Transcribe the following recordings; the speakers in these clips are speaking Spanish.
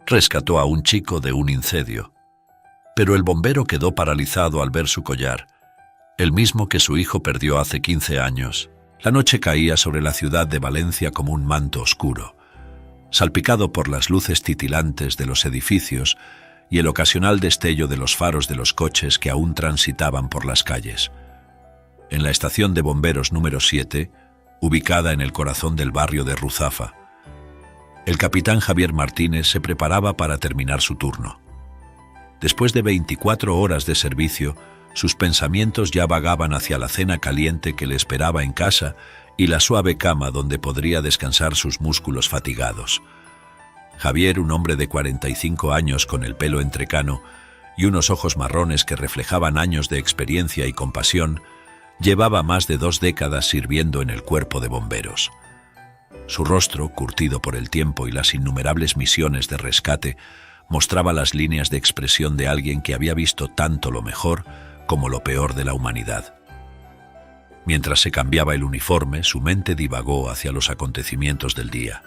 rescató a un chico de un incendio. Pero el bombero quedó paralizado al ver su collar, el mismo que su hijo perdió hace 15 años. La noche caía sobre la ciudad de Valencia como un manto oscuro, salpicado por las luces titilantes de los edificios y el ocasional destello de los faros de los coches que aún transitaban por las calles. En la estación de bomberos número 7, ubicada en el corazón del barrio de Ruzafa, el capitán Javier Martínez se preparaba para terminar su turno. Después de 24 horas de servicio, sus pensamientos ya vagaban hacia la cena caliente que le esperaba en casa y la suave cama donde podría descansar sus músculos fatigados. Javier, un hombre de 45 años con el pelo entrecano y unos ojos marrones que reflejaban años de experiencia y compasión, llevaba más de 2 décadas sirviendo en el cuerpo de bomberos. Su rostro, curtido por el tiempo y las innumerables misiones de rescate, mostraba las líneas de expresión de alguien que había visto tanto lo mejor como lo peor de la humanidad. Mientras se cambiaba el uniforme, su mente divagó hacia los acontecimientos del día.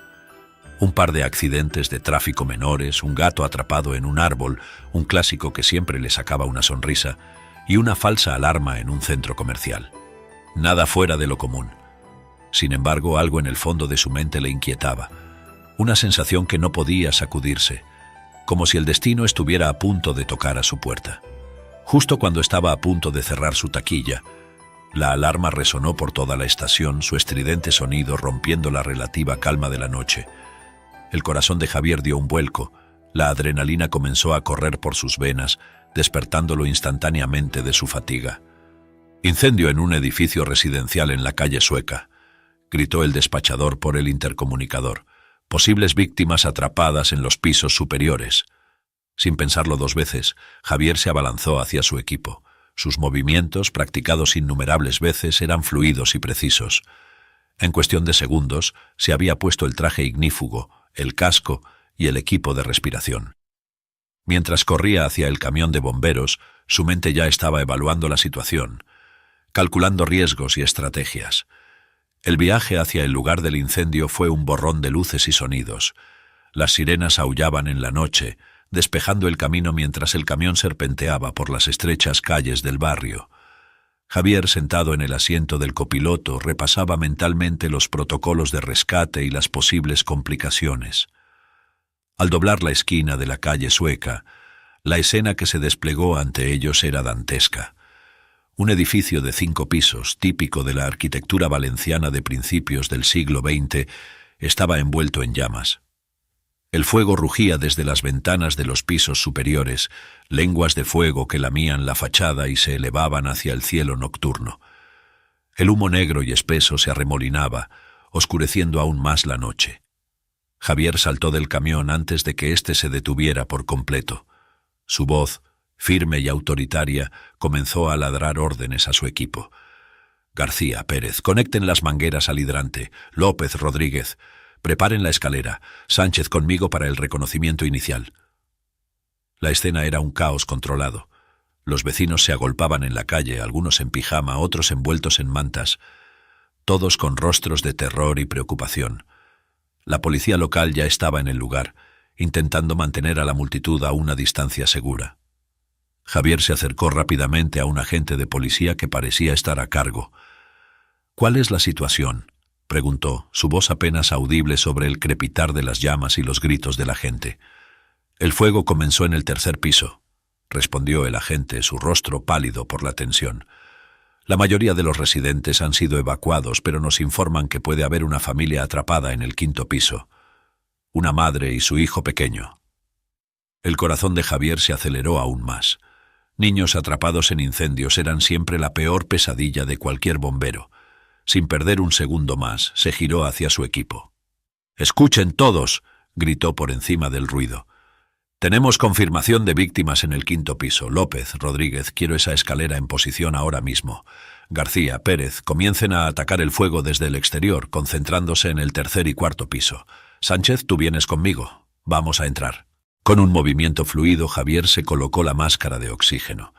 Un par de accidentes de tráfico menores, un gato atrapado en un árbol, un clásico que siempre le sacaba una sonrisa, y una falsa alarma en un centro comercial. Nada fuera de lo común. Sin embargo, algo en el fondo de su mente le inquietaba, una sensación que no podía sacudirse, como si el destino estuviera a punto de tocar a su puerta. Justo cuando estaba a punto de cerrar su taquilla, la alarma resonó por toda la estación, su estridente sonido rompiendo la relativa calma de la noche. El corazón de Javier dio un vuelco, la adrenalina comenzó a correr por sus venas, despertándolo instantáneamente de su fatiga. «Incendio en un edificio residencial en la calle Sueca», gritó el despachador por el intercomunicador. «Posibles víctimas atrapadas en los pisos superiores». Sin pensarlo 2 veces, Javier se abalanzó hacia su equipo. Sus movimientos, practicados innumerables veces, eran fluidos y precisos. En cuestión de segundos, se había puesto el traje ignífugo, el casco y el equipo de respiración. Mientras corría hacia el camión de bomberos, su mente ya estaba evaluando la situación, calculando riesgos y estrategias. El viaje hacia el lugar del incendio fue un borrón de luces y sonidos. Las sirenas aullaban en la noche, despejando el camino mientras el camión serpenteaba por las estrechas calles del barrio. Javier, sentado en el asiento del copiloto, repasaba mentalmente los protocolos de rescate y las posibles complicaciones. Al doblar la esquina de la calle Sueca, la escena que se desplegó ante ellos era dantesca. Un edificio de 5 pisos, típico de la arquitectura valenciana de principios del siglo XX, estaba envuelto en llamas. El fuego rugía desde las ventanas de los pisos superiores, lenguas de fuego que lamían la fachada y se elevaban hacia el cielo nocturno. El humo negro y espeso se arremolinaba, oscureciendo aún más la noche. Javier saltó del camión antes de que éste se detuviera por completo. Su voz, firme y autoritaria, comenzó a ladrar órdenes a su equipo. «García, Pérez, conecten las mangueras al hidrante. López, Rodríguez, preparen la escalera. Sánchez conmigo para el reconocimiento inicial». La escena era un caos controlado. Los vecinos se agolpaban en la calle, algunos en pijama, otros envueltos en mantas, todos con rostros de terror y preocupación. La policía local ya estaba en el lugar, intentando mantener a la multitud a una distancia segura. Javier se acercó rápidamente a un agente de policía que parecía estar a cargo. «¿Cuál es la situación?», preguntó, su voz apenas audible sobre el crepitar de las llamas y los gritos de la gente. «El fuego comenzó en el 3er piso», respondió el agente, su rostro pálido por la tensión. «La mayoría de los residentes han sido evacuados, pero nos informan que puede haber una familia atrapada en el 5.º piso. Una madre y su hijo pequeño». El corazón de Javier se aceleró aún más. Niños atrapados en incendios eran siempre la peor pesadilla de cualquier bombero. Sin perder un segundo más, se giró hacia su equipo. «Escuchen todos», gritó por encima del ruido. «Tenemos confirmación de víctimas en el 5.º piso. López, Rodríguez, quiero esa escalera en posición ahora mismo. García, Pérez, comiencen a atacar el fuego desde el exterior, concentrándose en el 3.er y 4.º piso. Sánchez, tú vienes conmigo. Vamos a entrar». Con un movimiento fluido, Javier se colocó la máscara de oxígeno.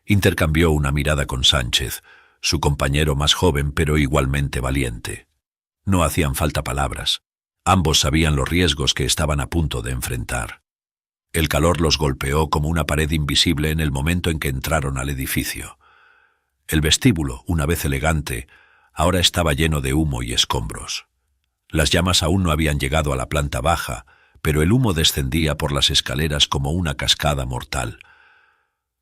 Intercambió una mirada con Sánchez, su compañero más joven pero igualmente valiente. No hacían falta palabras. Ambos sabían los riesgos que estaban a punto de enfrentar. El calor los golpeó como una pared invisible en el momento en que entraron al edificio. El vestíbulo, una vez elegante, ahora estaba lleno de humo y escombros. Las llamas aún no habían llegado a la planta baja, pero el humo descendía por las escaleras como una cascada mortal.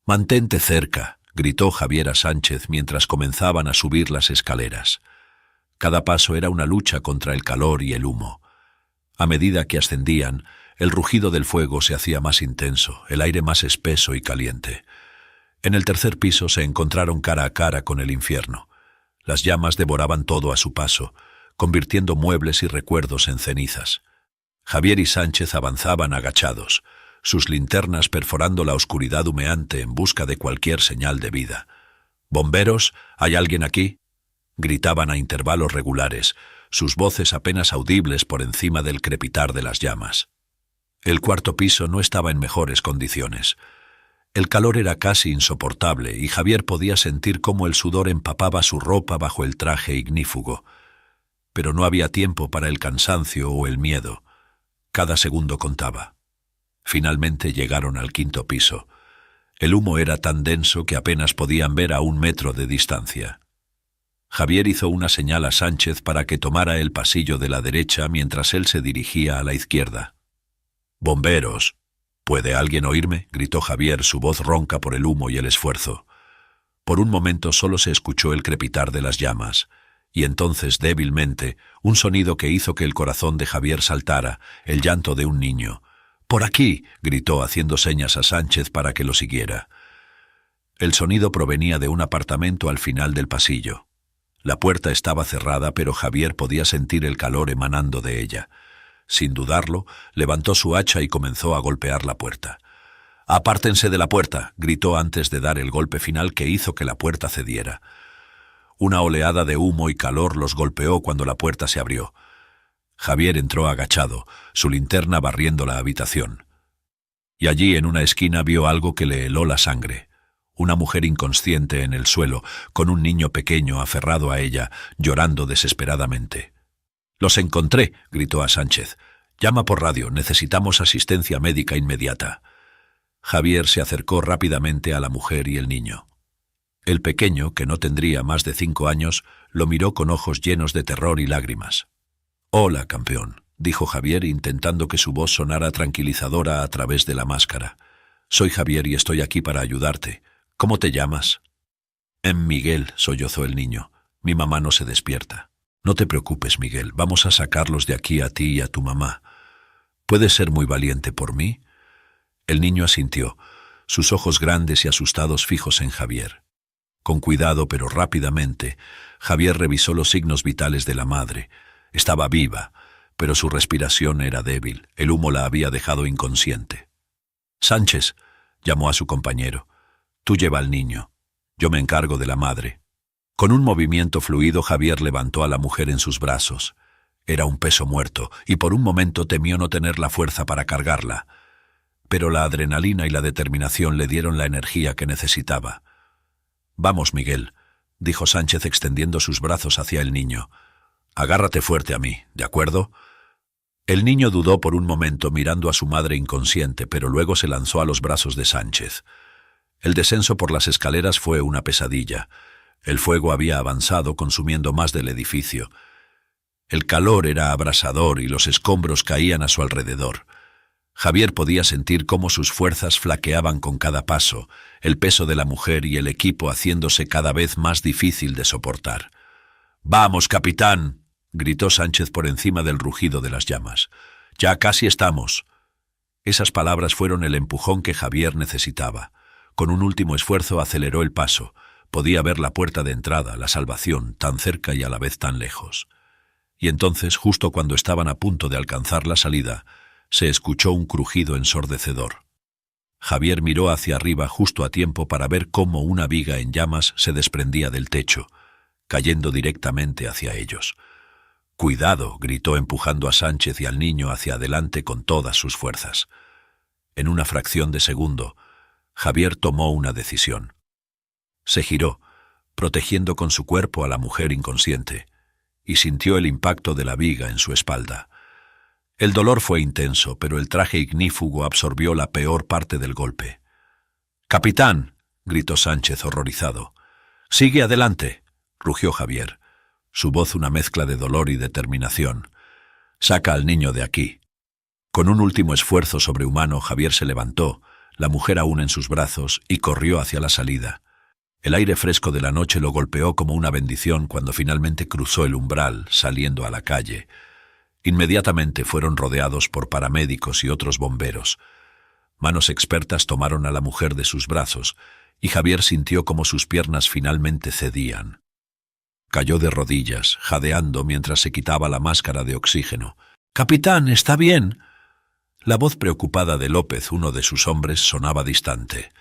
«Mantente cerca», gritó Javier a Sánchez mientras comenzaban a subir las escaleras. Cada paso era una lucha contra el calor y el humo. A medida que ascendían, el rugido del fuego se hacía más intenso, el aire más espeso y caliente. En el tercer piso se encontraron cara a cara con el infierno. Las llamas devoraban todo a su paso, convirtiendo muebles y recuerdos en cenizas. Javier y Sánchez avanzaban agachados, sus linternas perforando la oscuridad humeante en busca de cualquier señal de vida. «¡Bomberos! ¿Hay alguien aquí?», gritaban a intervalos regulares, sus voces apenas audibles por encima del crepitar de las llamas. El cuarto piso no estaba en mejores condiciones. El calor era casi insoportable y Javier podía sentir cómo el sudor empapaba su ropa bajo el traje ignífugo. Pero no había tiempo para el cansancio o el miedo. Cada segundo contaba. Finalmente llegaron al quinto piso. El humo era tan denso que apenas podían ver a 1 metro de distancia. Javier hizo una señal a Sánchez para que tomara el pasillo de la derecha mientras él se dirigía a la izquierda. «¡Bomberos! ¿Puede alguien oírme?», gritó Javier, su voz ronca por el humo y el esfuerzo. Por un momento solo se escuchó el crepitar de las llamas, y entonces, débilmente, un sonido que hizo que el corazón de Javier saltara, el llanto de un niño. «¡Por aquí!», gritó haciendo señas a Sánchez para que lo siguiera. El sonido provenía de un apartamento al final del pasillo. La puerta estaba cerrada, pero Javier podía sentir el calor emanando de ella. Sin dudarlo, levantó su hacha y comenzó a golpear la puerta. «¡Apártense de la puerta!», gritó antes de dar el golpe final que hizo que la puerta cediera. Una oleada de humo y calor los golpeó cuando la puerta se abrió. Javier entró agachado, su linterna barriendo la habitación. Y allí, en una esquina, vio algo que le heló la sangre. Una mujer inconsciente en el suelo, con un niño pequeño aferrado a ella, llorando desesperadamente. «¡Los encontré!», gritó a Sánchez. «Llama por radio, necesitamos asistencia médica inmediata». Javier se acercó rápidamente a la mujer y el niño. El pequeño, que no tendría más de 5 años, lo miró con ojos llenos de terror y lágrimas. «Hola, campeón», dijo Javier intentando que su voz sonara tranquilizadora a través de la máscara. «Soy Javier y estoy aquí para ayudarte. ¿Cómo te llamas?» «Miguel», sollozó el niño. «Mi mamá no se despierta». «No te preocupes, Miguel, vamos a sacarlos de aquí a ti y a tu mamá. ¿Puedes ser muy valiente por mí?» El niño asintió, sus ojos grandes y asustados fijos en Javier. Con cuidado pero rápidamente, Javier revisó los signos vitales de la madre. Estaba viva, pero su respiración era débil, el humo la había dejado inconsciente. «Sánchez», llamó a su compañero, «tú lleva al niño. Yo me encargo de la madre». Con un movimiento fluido, Javier levantó a la mujer en sus brazos. Era un peso muerto, y por un momento temió no tener la fuerza para cargarla. Pero la adrenalina y la determinación le dieron la energía que necesitaba. «Vamos, Miguel», dijo Sánchez extendiendo sus brazos hacia el niño. «Agárrate fuerte a mí, ¿de acuerdo?» El niño dudó por un momento mirando a su madre inconsciente, pero luego se lanzó a los brazos de Sánchez. El descenso por las escaleras fue una pesadilla. El fuego había avanzado, consumiendo más del edificio. El calor era abrasador y los escombros caían a su alrededor. Javier podía sentir cómo sus fuerzas flaqueaban con cada paso, el peso de la mujer y el equipo haciéndose cada vez más difícil de soportar. «¡Vamos, capitán!», gritó Sánchez por encima del rugido de las llamas. «Ya casi estamos». Esas palabras fueron el empujón que Javier necesitaba. Con un último esfuerzo aceleró el paso. Podía ver la puerta de entrada, la salvación, tan cerca y a la vez tan lejos. Y entonces, justo cuando estaban a punto de alcanzar la salida, se escuchó un crujido ensordecedor. Javier miró hacia arriba justo a tiempo para ver cómo una viga en llamas se desprendía del techo, cayendo directamente hacia ellos. «¡Cuidado!», gritó empujando a Sánchez y al niño hacia adelante con todas sus fuerzas. En una fracción de segundo, Javier tomó una decisión. Se giró, protegiendo con su cuerpo a la mujer inconsciente, y sintió el impacto de la viga en su espalda. El dolor fue intenso, pero el traje ignífugo absorbió la peor parte del golpe. «¡Capitán!», gritó Sánchez horrorizado. «¡Sigue adelante!», rugió Javier, su voz una mezcla de dolor y determinación. «Saca al niño de aquí». Con un último esfuerzo sobrehumano, Javier se levantó, la mujer aún en sus brazos, y corrió hacia la salida. El aire fresco de la noche lo golpeó como una bendición cuando finalmente cruzó el umbral, saliendo a la calle. Inmediatamente fueron rodeados por paramédicos y otros bomberos. Manos expertas tomaron a la mujer de sus brazos, y Javier sintió como sus piernas finalmente cedían. Cayó de rodillas, jadeando mientras se quitaba la máscara de oxígeno. «¡Capitán, está bien!». La voz preocupada de López, uno de sus hombres, sonaba distante.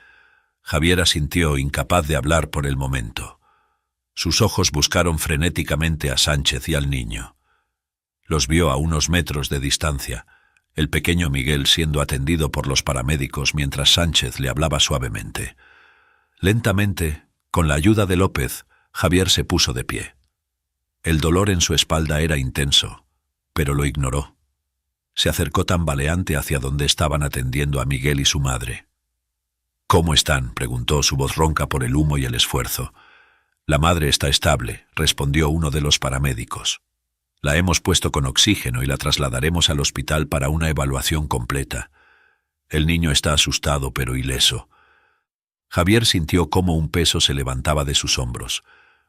Javier asintió, incapaz de hablar por el momento. Sus ojos buscaron frenéticamente a Sánchez y al niño. Los vio a unos metros de distancia, el pequeño Miguel siendo atendido por los paramédicos mientras Sánchez le hablaba suavemente. Lentamente, con la ayuda de López, Javier se puso de pie. El dolor en su espalda era intenso, pero lo ignoró. Se acercó tambaleante hacia donde estaban atendiendo a Miguel y su madre. «¿Cómo están?», preguntó, su voz ronca por el humo y el esfuerzo. «La madre está estable», respondió uno de los paramédicos. «La hemos puesto con oxígeno y la trasladaremos al hospital para una evaluación completa. El niño está asustado pero ileso». Javier sintió cómo un peso se levantaba de sus hombros.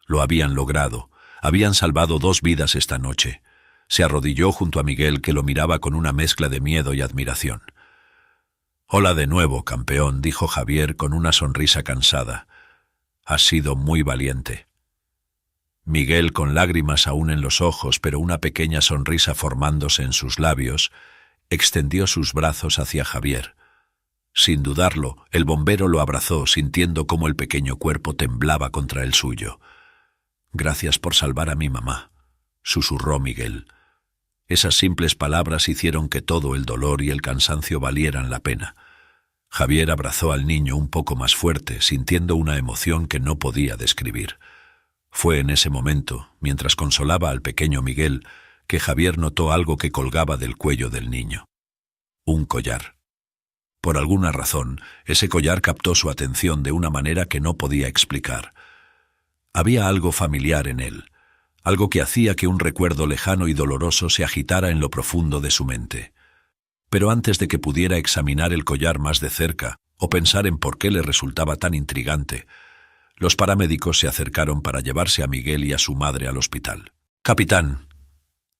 Lo habían logrado. Habían salvado 2 vidas esta noche. Se arrodilló junto a Miguel, que lo miraba con una mezcla de miedo y admiración. «Hola de nuevo, campeón», dijo Javier con una sonrisa cansada. «Has sido muy valiente». Miguel, con lágrimas aún en los ojos, pero una pequeña sonrisa formándose en sus labios, extendió sus brazos hacia Javier. Sin dudarlo, el bombero lo abrazó, sintiendo cómo el pequeño cuerpo temblaba contra el suyo. «Gracias por salvar a mi mamá», susurró Miguel. Esas simples palabras hicieron que todo el dolor y el cansancio valieran la pena. Javier abrazó al niño un poco más fuerte, sintiendo una emoción que no podía describir. Fue en ese momento, mientras consolaba al pequeño Miguel, que Javier notó algo que colgaba del cuello del niño. Un collar. Por alguna razón, ese collar captó su atención de una manera que no podía explicar. Había algo familiar en él, algo que hacía que un recuerdo lejano y doloroso se agitara en lo profundo de su mente. Pero antes de que pudiera examinar el collar más de cerca o pensar en por qué le resultaba tan intrigante, los paramédicos se acercaron para llevarse a Miguel y a su madre al hospital. «Capitán»,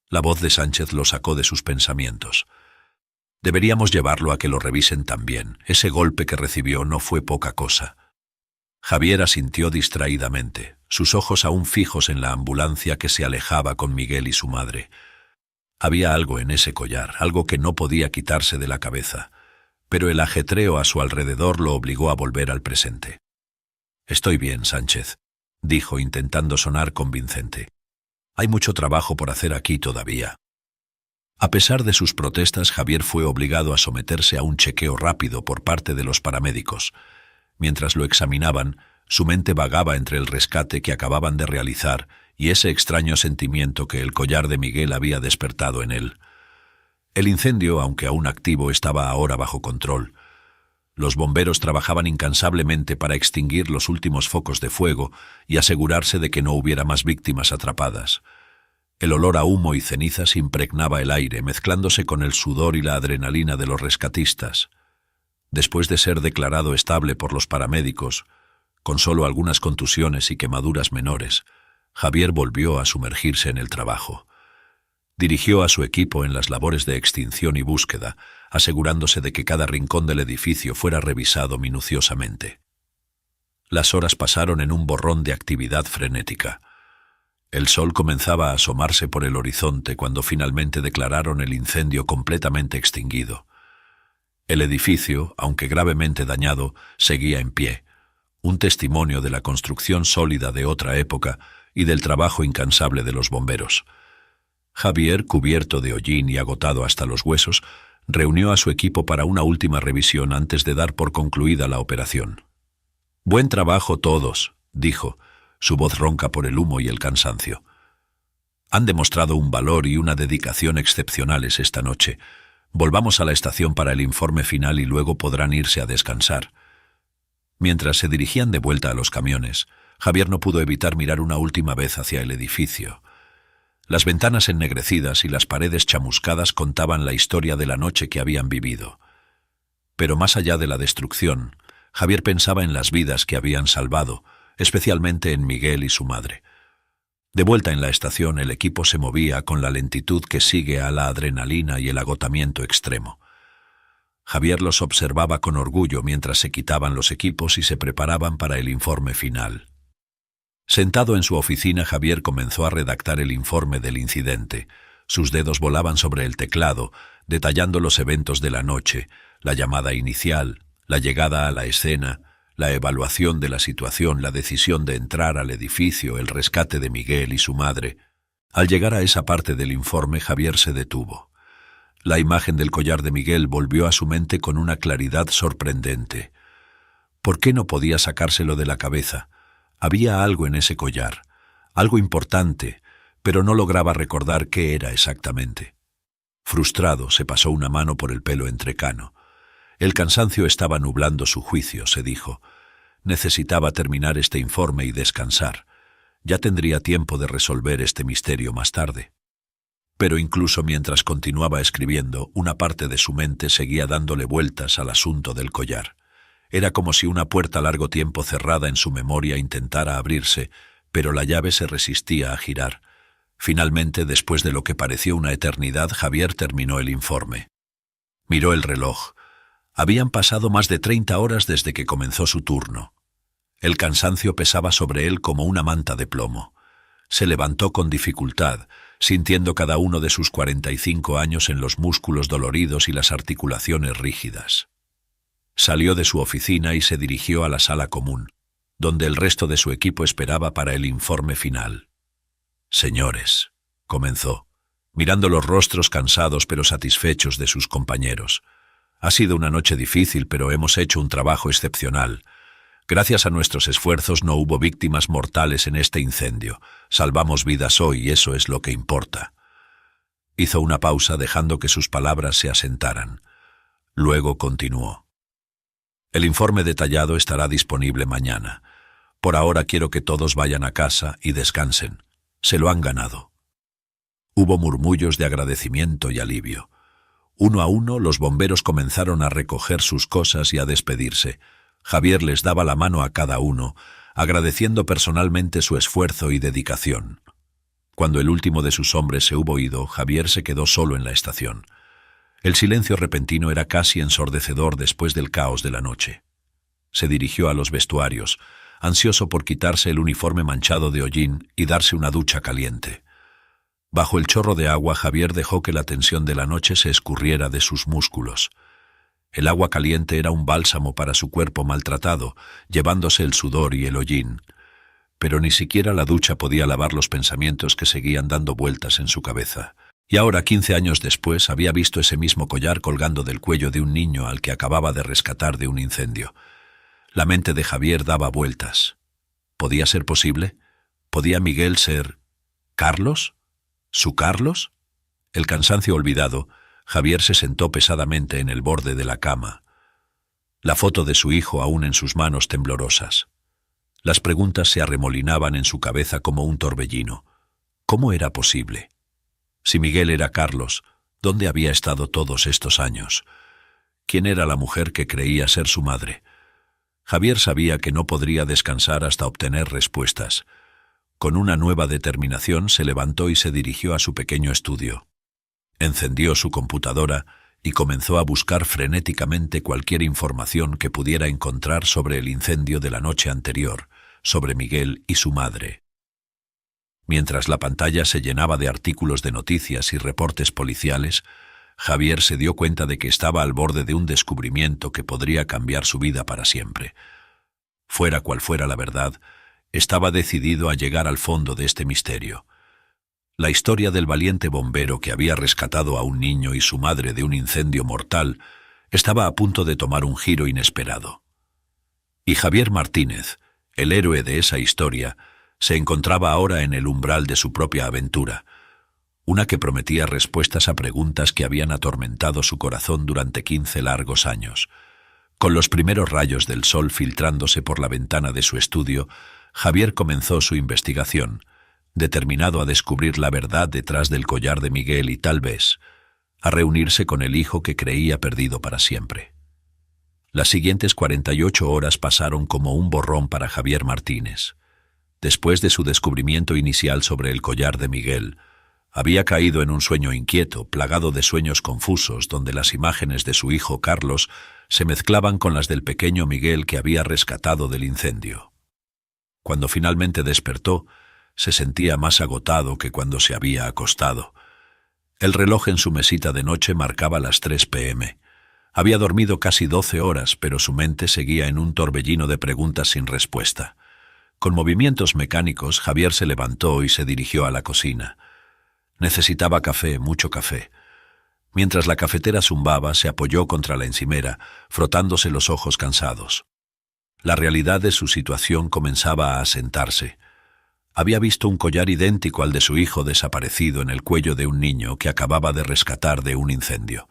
la voz de Sánchez lo sacó de sus pensamientos. «Deberíamos llevarlo a que lo revisen también. Ese golpe que recibió no fue poca cosa». Javier asintió distraídamente, sus ojos aún fijos en la ambulancia que se alejaba con Miguel y su madre. Había algo en ese collar, algo que no podía quitarse de la cabeza, pero el ajetreo a su alrededor lo obligó a volver al presente. «Estoy bien, Sánchez», dijo intentando sonar convincente. «Hay mucho trabajo por hacer aquí todavía». A pesar de sus protestas, Javier fue obligado a someterse a un chequeo rápido por parte de los paramédicos. Mientras lo examinaban, su mente vagaba entre el rescate que acababan de realizar y ese extraño sentimiento que el collar de Miguel había despertado en él. El incendio, aunque aún activo, estaba ahora bajo control. Los bomberos trabajaban incansablemente para extinguir los últimos focos de fuego y asegurarse de que no hubiera más víctimas atrapadas. El olor a humo y cenizas impregnaba el aire, mezclándose con el sudor y la adrenalina de los rescatistas. Después de ser declarado estable por los paramédicos, con solo algunas contusiones y quemaduras menores, Javier volvió a sumergirse en el trabajo. Dirigió a su equipo en las labores de extinción y búsqueda, asegurándose de que cada rincón del edificio fuera revisado minuciosamente. Las horas pasaron en un borrón de actividad frenética. El sol comenzaba a asomarse por el horizonte cuando finalmente declararon el incendio completamente extinguido. El edificio, aunque gravemente dañado, seguía en pie, un testimonio de la construcción sólida de otra época y del trabajo incansable de los bomberos. Javier, cubierto de hollín y agotado hasta los huesos, reunió a su equipo para una última revisión antes de dar por concluida la operación. «Buen trabajo todos», dijo, su voz ronca por el humo y el cansancio. Han demostrado un valor y una dedicación excepcionales esta noche. Volvamos a la estación para el informe final y luego podrán irse a descansar. Mientras se dirigían de vuelta a los camiones, Javier no pudo evitar mirar una última vez hacia el edificio. Las ventanas ennegrecidas y las paredes chamuscadas contaban la historia de la noche que habían vivido. Pero más allá de la destrucción, Javier pensaba en las vidas que habían salvado, especialmente en Miguel y su madre. De vuelta en la estación, el equipo se movía con la lentitud que sigue a la adrenalina y el agotamiento extremo. Javier los observaba con orgullo mientras se quitaban los equipos y se preparaban para el informe final. Sentado en su oficina, Javier comenzó a redactar el informe del incidente. Sus dedos volaban sobre el teclado, detallando los eventos de la noche, la llamada inicial, la llegada a la escena, la evaluación de la situación, la decisión de entrar al edificio, el rescate de Miguel y su madre. Al llegar a esa parte del informe, Javier se detuvo. La imagen del collar de Miguel volvió a su mente con una claridad sorprendente. ¿Por qué no podía sacárselo de la cabeza? Había algo en ese collar, algo importante, pero no lograba recordar qué era exactamente. Frustrado, se pasó una mano por el pelo entrecano. El cansancio estaba nublando su juicio, se dijo. Necesitaba terminar este informe y descansar. Ya tendría tiempo de resolver este misterio más tarde. Pero incluso mientras continuaba escribiendo, una parte de su mente seguía dándole vueltas al asunto del collar. Era como si una puerta largo tiempo cerrada en su memoria intentara abrirse, pero la llave se resistía a girar. Finalmente, después de lo que pareció una eternidad, Javier terminó el informe. Miró el reloj. Habían pasado más de 30 horas desde que comenzó su turno. El cansancio pesaba sobre él como una manta de plomo. Se levantó con dificultad, sintiendo cada uno de sus 45 años en los músculos doloridos y las articulaciones rígidas. Salió de su oficina y se dirigió a la sala común, donde el resto de su equipo esperaba para el informe final. «Señores», comenzó, mirando los rostros cansados pero satisfechos de sus compañeros. «Ha sido una noche difícil, pero hemos hecho un trabajo excepcional. Gracias a nuestros esfuerzos no hubo víctimas mortales en este incendio. Salvamos vidas hoy y eso es lo que importa». Hizo una pausa dejando que sus palabras se asentaran. Luego continuó. «El informe detallado estará disponible mañana. Por ahora quiero que todos vayan a casa y descansen. Se lo han ganado». Hubo murmullos de agradecimiento y alivio. Uno a uno, los bomberos comenzaron a recoger sus cosas y a despedirse. Javier les daba la mano a cada uno, agradeciendo personalmente su esfuerzo y dedicación. Cuando el último de sus hombres se hubo ido, Javier se quedó solo en la estación. El silencio repentino era casi ensordecedor después del caos de la noche. Se dirigió a los vestuarios, ansioso por quitarse el uniforme manchado de hollín y darse una ducha caliente. Bajo el chorro de agua, Javier dejó que la tensión de la noche se escurriera de sus músculos. El agua caliente era un bálsamo para su cuerpo maltratado, llevándose el sudor y el hollín. Pero ni siquiera la ducha podía lavar los pensamientos que seguían dando vueltas en su cabeza. Y ahora, 15 años después, había visto ese mismo collar colgando del cuello de un niño al que acababa de rescatar de un incendio. La mente de Javier daba vueltas. ¿Podía ser posible? ¿Podía Miguel ser Carlos? ¿Su Carlos? El cansancio olvidado, Javier se sentó pesadamente en el borde de la cama. La foto de su hijo aún en sus manos temblorosas. Las preguntas se arremolinaban en su cabeza como un torbellino. ¿Cómo era posible? Si Miguel era Carlos, ¿dónde había estado todos estos años? ¿Quién era la mujer que creía ser su madre? Javier sabía que no podría descansar hasta obtener respuestas. Con una nueva determinación se levantó y se dirigió a su pequeño estudio. Encendió su computadora y comenzó a buscar frenéticamente cualquier información que pudiera encontrar sobre el incendio de la noche anterior, sobre Miguel y su madre. Mientras la pantalla se llenaba de artículos de noticias y reportes policiales, Javier se dio cuenta de que estaba al borde de un descubrimiento que podría cambiar su vida para siempre. Fuera cual fuera la verdad, estaba decidido a llegar al fondo de este misterio. La historia del valiente bombero que había rescatado a un niño y su madre de un incendio mortal estaba a punto de tomar un giro inesperado. Y Javier Martínez, el héroe de esa historia, se encontraba ahora en el umbral de su propia aventura, una que prometía respuestas a preguntas que habían atormentado su corazón durante 15 largos años. Con los primeros rayos del sol filtrándose por la ventana de su estudio, Javier comenzó su investigación, determinado a descubrir la verdad detrás del collar de Miguel y tal vez a reunirse con el hijo que creía perdido para siempre. Las siguientes 48 horas pasaron como un borrón para Javier Martínez. Después de su descubrimiento inicial sobre el collar de Miguel, había caído en un sueño inquieto, plagado de sueños confusos, donde las imágenes de su hijo Carlos se mezclaban con las del pequeño Miguel que había rescatado del incendio. Cuando finalmente despertó, se sentía más agotado que cuando se había acostado. El reloj en su mesita de noche marcaba las 3 p.m. Había dormido casi 12 horas, pero su mente seguía en un torbellino de preguntas sin respuesta. Con movimientos mecánicos, Javier se levantó y se dirigió a la cocina. Necesitaba café, mucho café. Mientras la cafetera zumbaba, se apoyó contra la encimera, frotándose los ojos cansados. La realidad de su situación comenzaba a asentarse. Había visto un collar idéntico al de su hijo desaparecido en el cuello de un niño que acababa de rescatar de un incendio.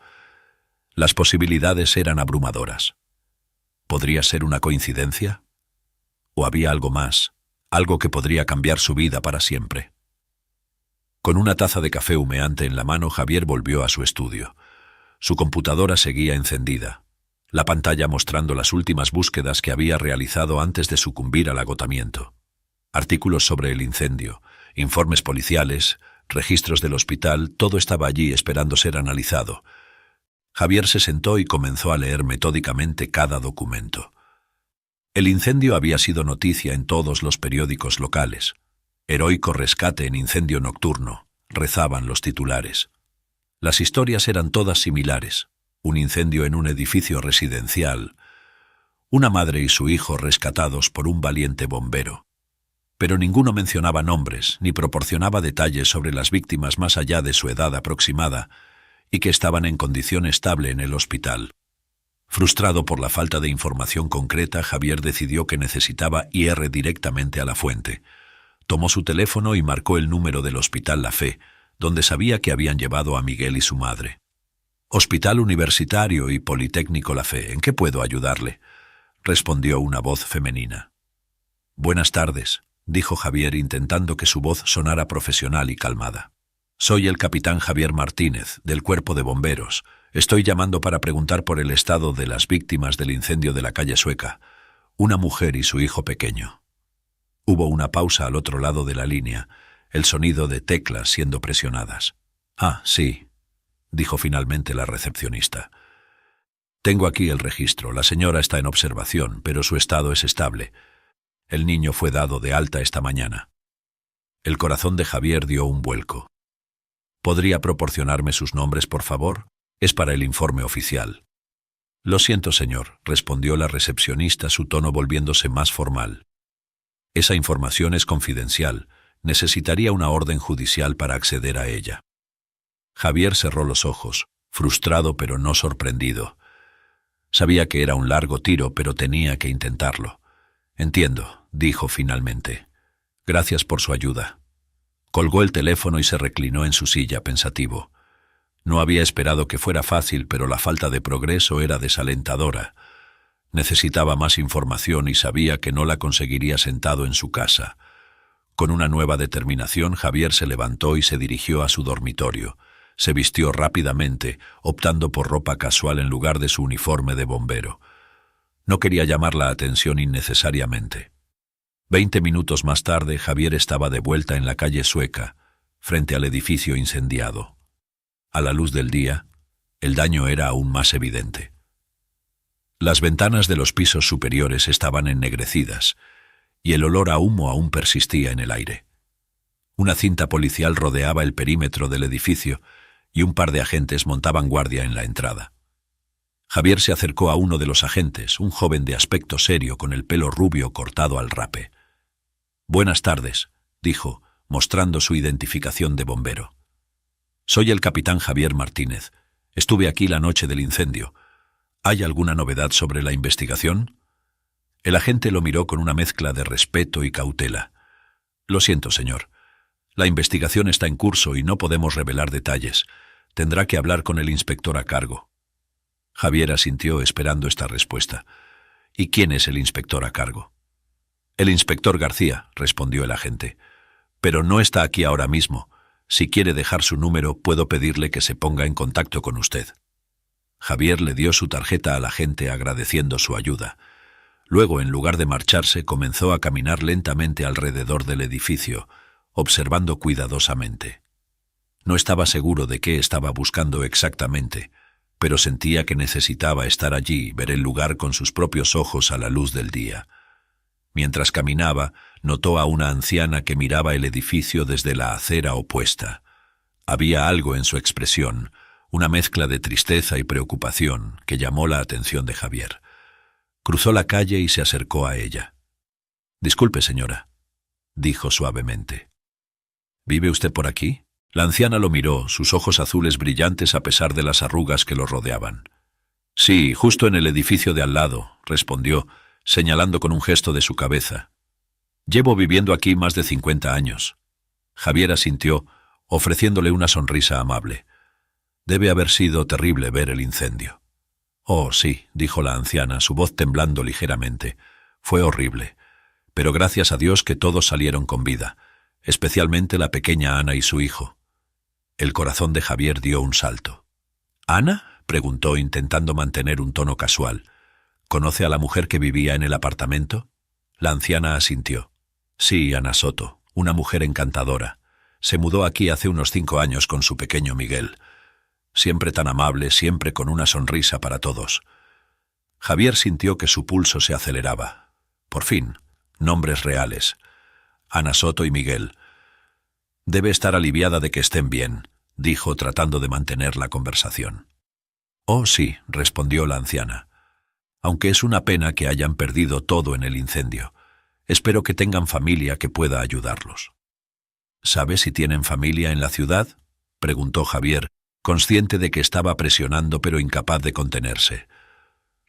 Las posibilidades eran abrumadoras. ¿Podría ser una coincidencia? ¿O había algo más, algo que podría cambiar su vida para siempre? Con una taza de café humeante en la mano, Javier volvió a su estudio. Su computadora seguía encendida, la pantalla mostrando las últimas búsquedas que había realizado antes de sucumbir al agotamiento. Artículos sobre el incendio, informes policiales, registros del hospital, todo estaba allí esperando ser analizado. Javier se sentó y comenzó a leer metódicamente cada documento. El incendio había sido noticia en todos los periódicos locales. Heroico rescate en incendio nocturno, rezaban los titulares. Las historias eran todas similares. Un incendio en un edificio residencial. Una madre y su hijo rescatados por un valiente bombero. Pero ninguno mencionaba nombres ni proporcionaba detalles sobre las víctimas más allá de su edad aproximada y que estaban en condición estable en el hospital. Frustrado por la falta de información concreta, Javier decidió que necesitaba ir directamente a la fuente. Tomó su teléfono y marcó el número del Hospital La Fe, donde sabía que habían llevado a Miguel y su madre. Hospital Universitario y Politécnico La Fe, ¿en qué puedo ayudarle?, respondió una voz femenina. Buenas tardes, dijo Javier intentando que su voz sonara profesional y calmada. Soy el capitán Javier Martínez, del Cuerpo de Bomberos. Estoy llamando para preguntar por el estado de las víctimas del incendio de la calle Sueca, una mujer y su hijo pequeño. Hubo una pausa al otro lado de la línea, el sonido de teclas siendo presionadas. Ah, sí, dijo finalmente la recepcionista. Tengo aquí el registro. La señora está en observación, pero su estado es estable. El niño fue dado de alta esta mañana. El corazón de Javier dio un vuelco. ¿Podría proporcionarme sus nombres, por favor? Es para el informe oficial. Lo siento, señor, respondió la recepcionista, su tono volviéndose más formal. Esa información es confidencial. Necesitaría una orden judicial para acceder a ella. Javier cerró los ojos, frustrado pero no sorprendido. Sabía que era un largo tiro, pero tenía que intentarlo. Entiendo, dijo finalmente. Gracias por su ayuda. Colgó el teléfono y se reclinó en su silla pensativo. No había esperado que fuera fácil, pero la falta de progreso era desalentadora. Necesitaba más información y sabía que no la conseguiría sentado en su casa. Con una nueva determinación, Javier se levantó y se dirigió a su dormitorio. Se vistió rápidamente, optando por ropa casual en lugar de su uniforme de bombero. No quería llamar la atención innecesariamente. 20 minutos más tarde, Javier estaba de vuelta en la calle Sueca, frente al edificio incendiado. A la luz del día, el daño era aún más evidente. Las ventanas de los pisos superiores estaban ennegrecidas, y el olor a humo aún persistía en el aire. Una cinta policial rodeaba el perímetro del edificio, y un par de agentes montaban guardia en la entrada. Javier se acercó a uno de los agentes, un joven de aspecto serio con el pelo rubio cortado al rape. «Buenas tardes», dijo, mostrando su identificación de bombero. «Soy el capitán Javier Martínez. Estuve aquí la noche del incendio. ¿Hay alguna novedad sobre la investigación?» El agente lo miró con una mezcla de respeto y cautela. «Lo siento, señor. La investigación está en curso y no podemos revelar detalles. Tendrá que hablar con el inspector a cargo. Javier asintió esperando esta respuesta. ¿Y quién es el inspector a cargo? El inspector García, respondió el agente. Pero no está aquí ahora mismo. Si quiere dejar su número, puedo pedirle que se ponga en contacto con usted. Javier le dio su tarjeta al agente agradeciendo su ayuda. Luego, en lugar de marcharse, comenzó a caminar lentamente alrededor del edificio, observando cuidadosamente. No estaba seguro de qué estaba buscando exactamente, pero sentía que necesitaba estar allí y ver el lugar con sus propios ojos a la luz del día. Mientras caminaba, notó a una anciana que miraba el edificio desde la acera opuesta. Había algo en su expresión, una mezcla de tristeza y preocupación, que llamó la atención de Javier. Cruzó la calle y se acercó a ella. «Disculpe, señora», dijo suavemente. «¿Vive usted por aquí?» La anciana lo miró, sus ojos azules brillantes a pesar de las arrugas que lo rodeaban. «Sí, justo en el edificio de al lado», respondió, señalando con un gesto de su cabeza. «Llevo viviendo aquí más de 50 años». Javier asintió, ofreciéndole una sonrisa amable. «Debe haber sido terrible ver el incendio». «Oh, sí», dijo la anciana, su voz temblando ligeramente. «Fue horrible. Pero gracias a Dios que todos salieron con vida, especialmente la pequeña Ana y su hijo». El corazón de Javier dio un salto. «¿Ana?», preguntó intentando mantener un tono casual. «¿Conoce a la mujer que vivía en el apartamento?» La anciana asintió. «Sí, Ana Soto, una mujer encantadora. Se mudó aquí hace unos 5 años con su pequeño Miguel. Siempre tan amable, siempre con una sonrisa para todos». Javier sintió que su pulso se aceleraba. Por fin, nombres reales. Ana Soto y Miguel. «Debe estar aliviada de que estén bien», dijo tratando de mantener la conversación. «Oh, sí», respondió la anciana. «Aunque es una pena que hayan perdido todo en el incendio. Espero que tengan familia que pueda ayudarlos». «¿Sabe si tienen familia en la ciudad?», preguntó Javier, consciente de que estaba presionando pero incapaz de contenerse.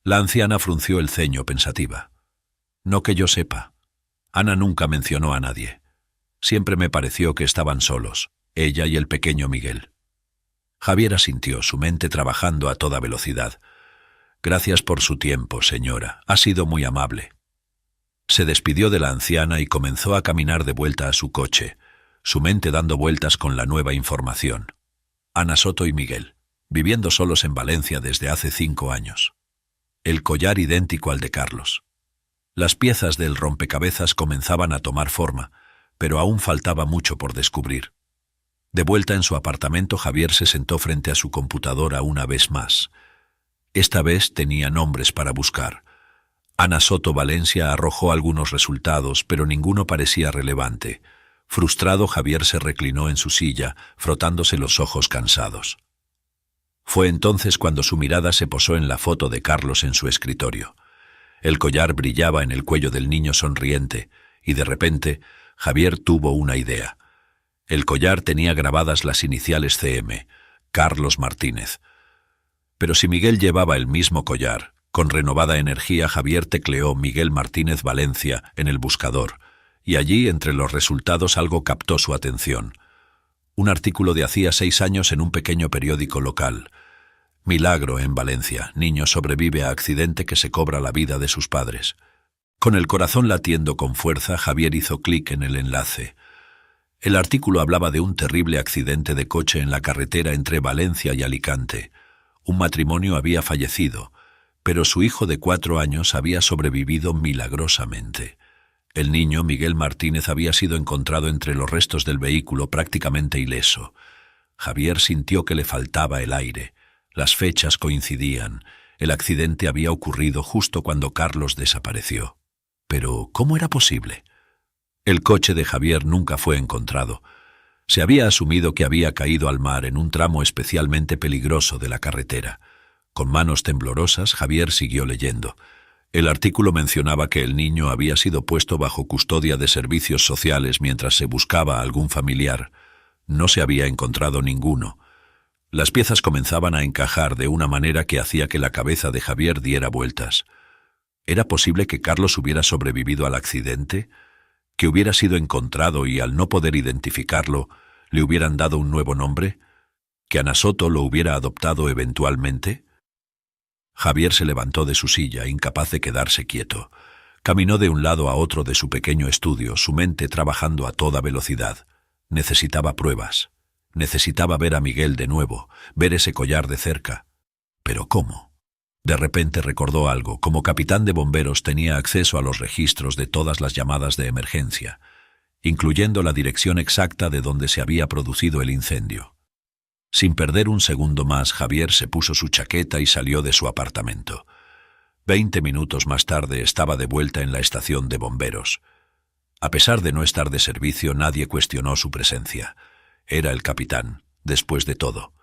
La anciana frunció el ceño pensativa. «No que yo sepa. Ana nunca mencionó a nadie. Siempre me pareció que estaban solos, ella y el pequeño Miguel». Javier asintió, su mente trabajando a toda velocidad. «Gracias por su tiempo, señora. Ha sido muy amable». Se despidió de la anciana y comenzó a caminar de vuelta a su coche, su mente dando vueltas con la nueva información. Ana Soto y Miguel, viviendo solos en Valencia desde hace 5 años. El collar idéntico al de Carlos. Las piezas del rompecabezas comenzaban a tomar forma, pero aún faltaba mucho por descubrir. De vuelta en su apartamento, Javier se sentó frente a su computadora una vez más. Esta vez tenía nombres para buscar. Ana Soto Valencia arrojó algunos resultados, pero ninguno parecía relevante. Frustrado, Javier se reclinó en su silla, frotándose los ojos cansados. Fue entonces cuando su mirada se posó en la foto de Carlos en su escritorio. El collar brillaba en el cuello del niño sonriente, y de repente Javier tuvo una idea. El collar tenía grabadas las iniciales CM, Carlos Martínez. Pero si Miguel llevaba el mismo collar, con renovada energía Javier tecleó Miguel Martínez Valencia en el buscador, y allí entre los resultados algo captó su atención. Un artículo de hacía 6 años en un pequeño periódico local. Milagro en Valencia, niño sobrevive a accidente que se cobra la vida de sus padres. Con el corazón latiendo con fuerza, Javier hizo clic en el enlace. El artículo hablaba de un terrible accidente de coche en la carretera entre Valencia y Alicante. Un matrimonio había fallecido, pero su hijo de 4 años había sobrevivido milagrosamente. El niño, Miguel Martínez, había sido encontrado entre los restos del vehículo prácticamente ileso. Javier sintió que le faltaba el aire. Las fechas coincidían. El accidente había ocurrido justo cuando Carlos desapareció. Pero, ¿cómo era posible? El coche de Javier nunca fue encontrado. Se había asumido que había caído al mar en un tramo especialmente peligroso de la carretera. Con manos temblorosas, Javier siguió leyendo. El artículo mencionaba que el niño había sido puesto bajo custodia de servicios sociales mientras se buscaba a algún familiar. No se había encontrado ninguno. Las piezas comenzaban a encajar de una manera que hacía que la cabeza de Javier diera vueltas. ¿Era posible que Carlos hubiera sobrevivido al accidente? ¿Que hubiera sido encontrado y al no poder identificarlo, le hubieran dado un nuevo nombre? ¿Que Ana Soto lo hubiera adoptado eventualmente? Javier se levantó de su silla, incapaz de quedarse quieto. Caminó de un lado a otro de su pequeño estudio, su mente trabajando a toda velocidad. Necesitaba pruebas. Necesitaba ver a Miguel de nuevo, ver ese collar de cerca. ¿Pero cómo? De repente recordó algo. Como capitán de bomberos tenía acceso a los registros de todas las llamadas de emergencia, incluyendo la dirección exacta de donde se había producido el incendio. Sin perder un segundo más, Javier se puso su chaqueta y salió de su apartamento. 20 minutos más tarde estaba de vuelta en la estación de bomberos. A pesar de no estar de servicio, nadie cuestionó su presencia. Era el capitán, después de todo.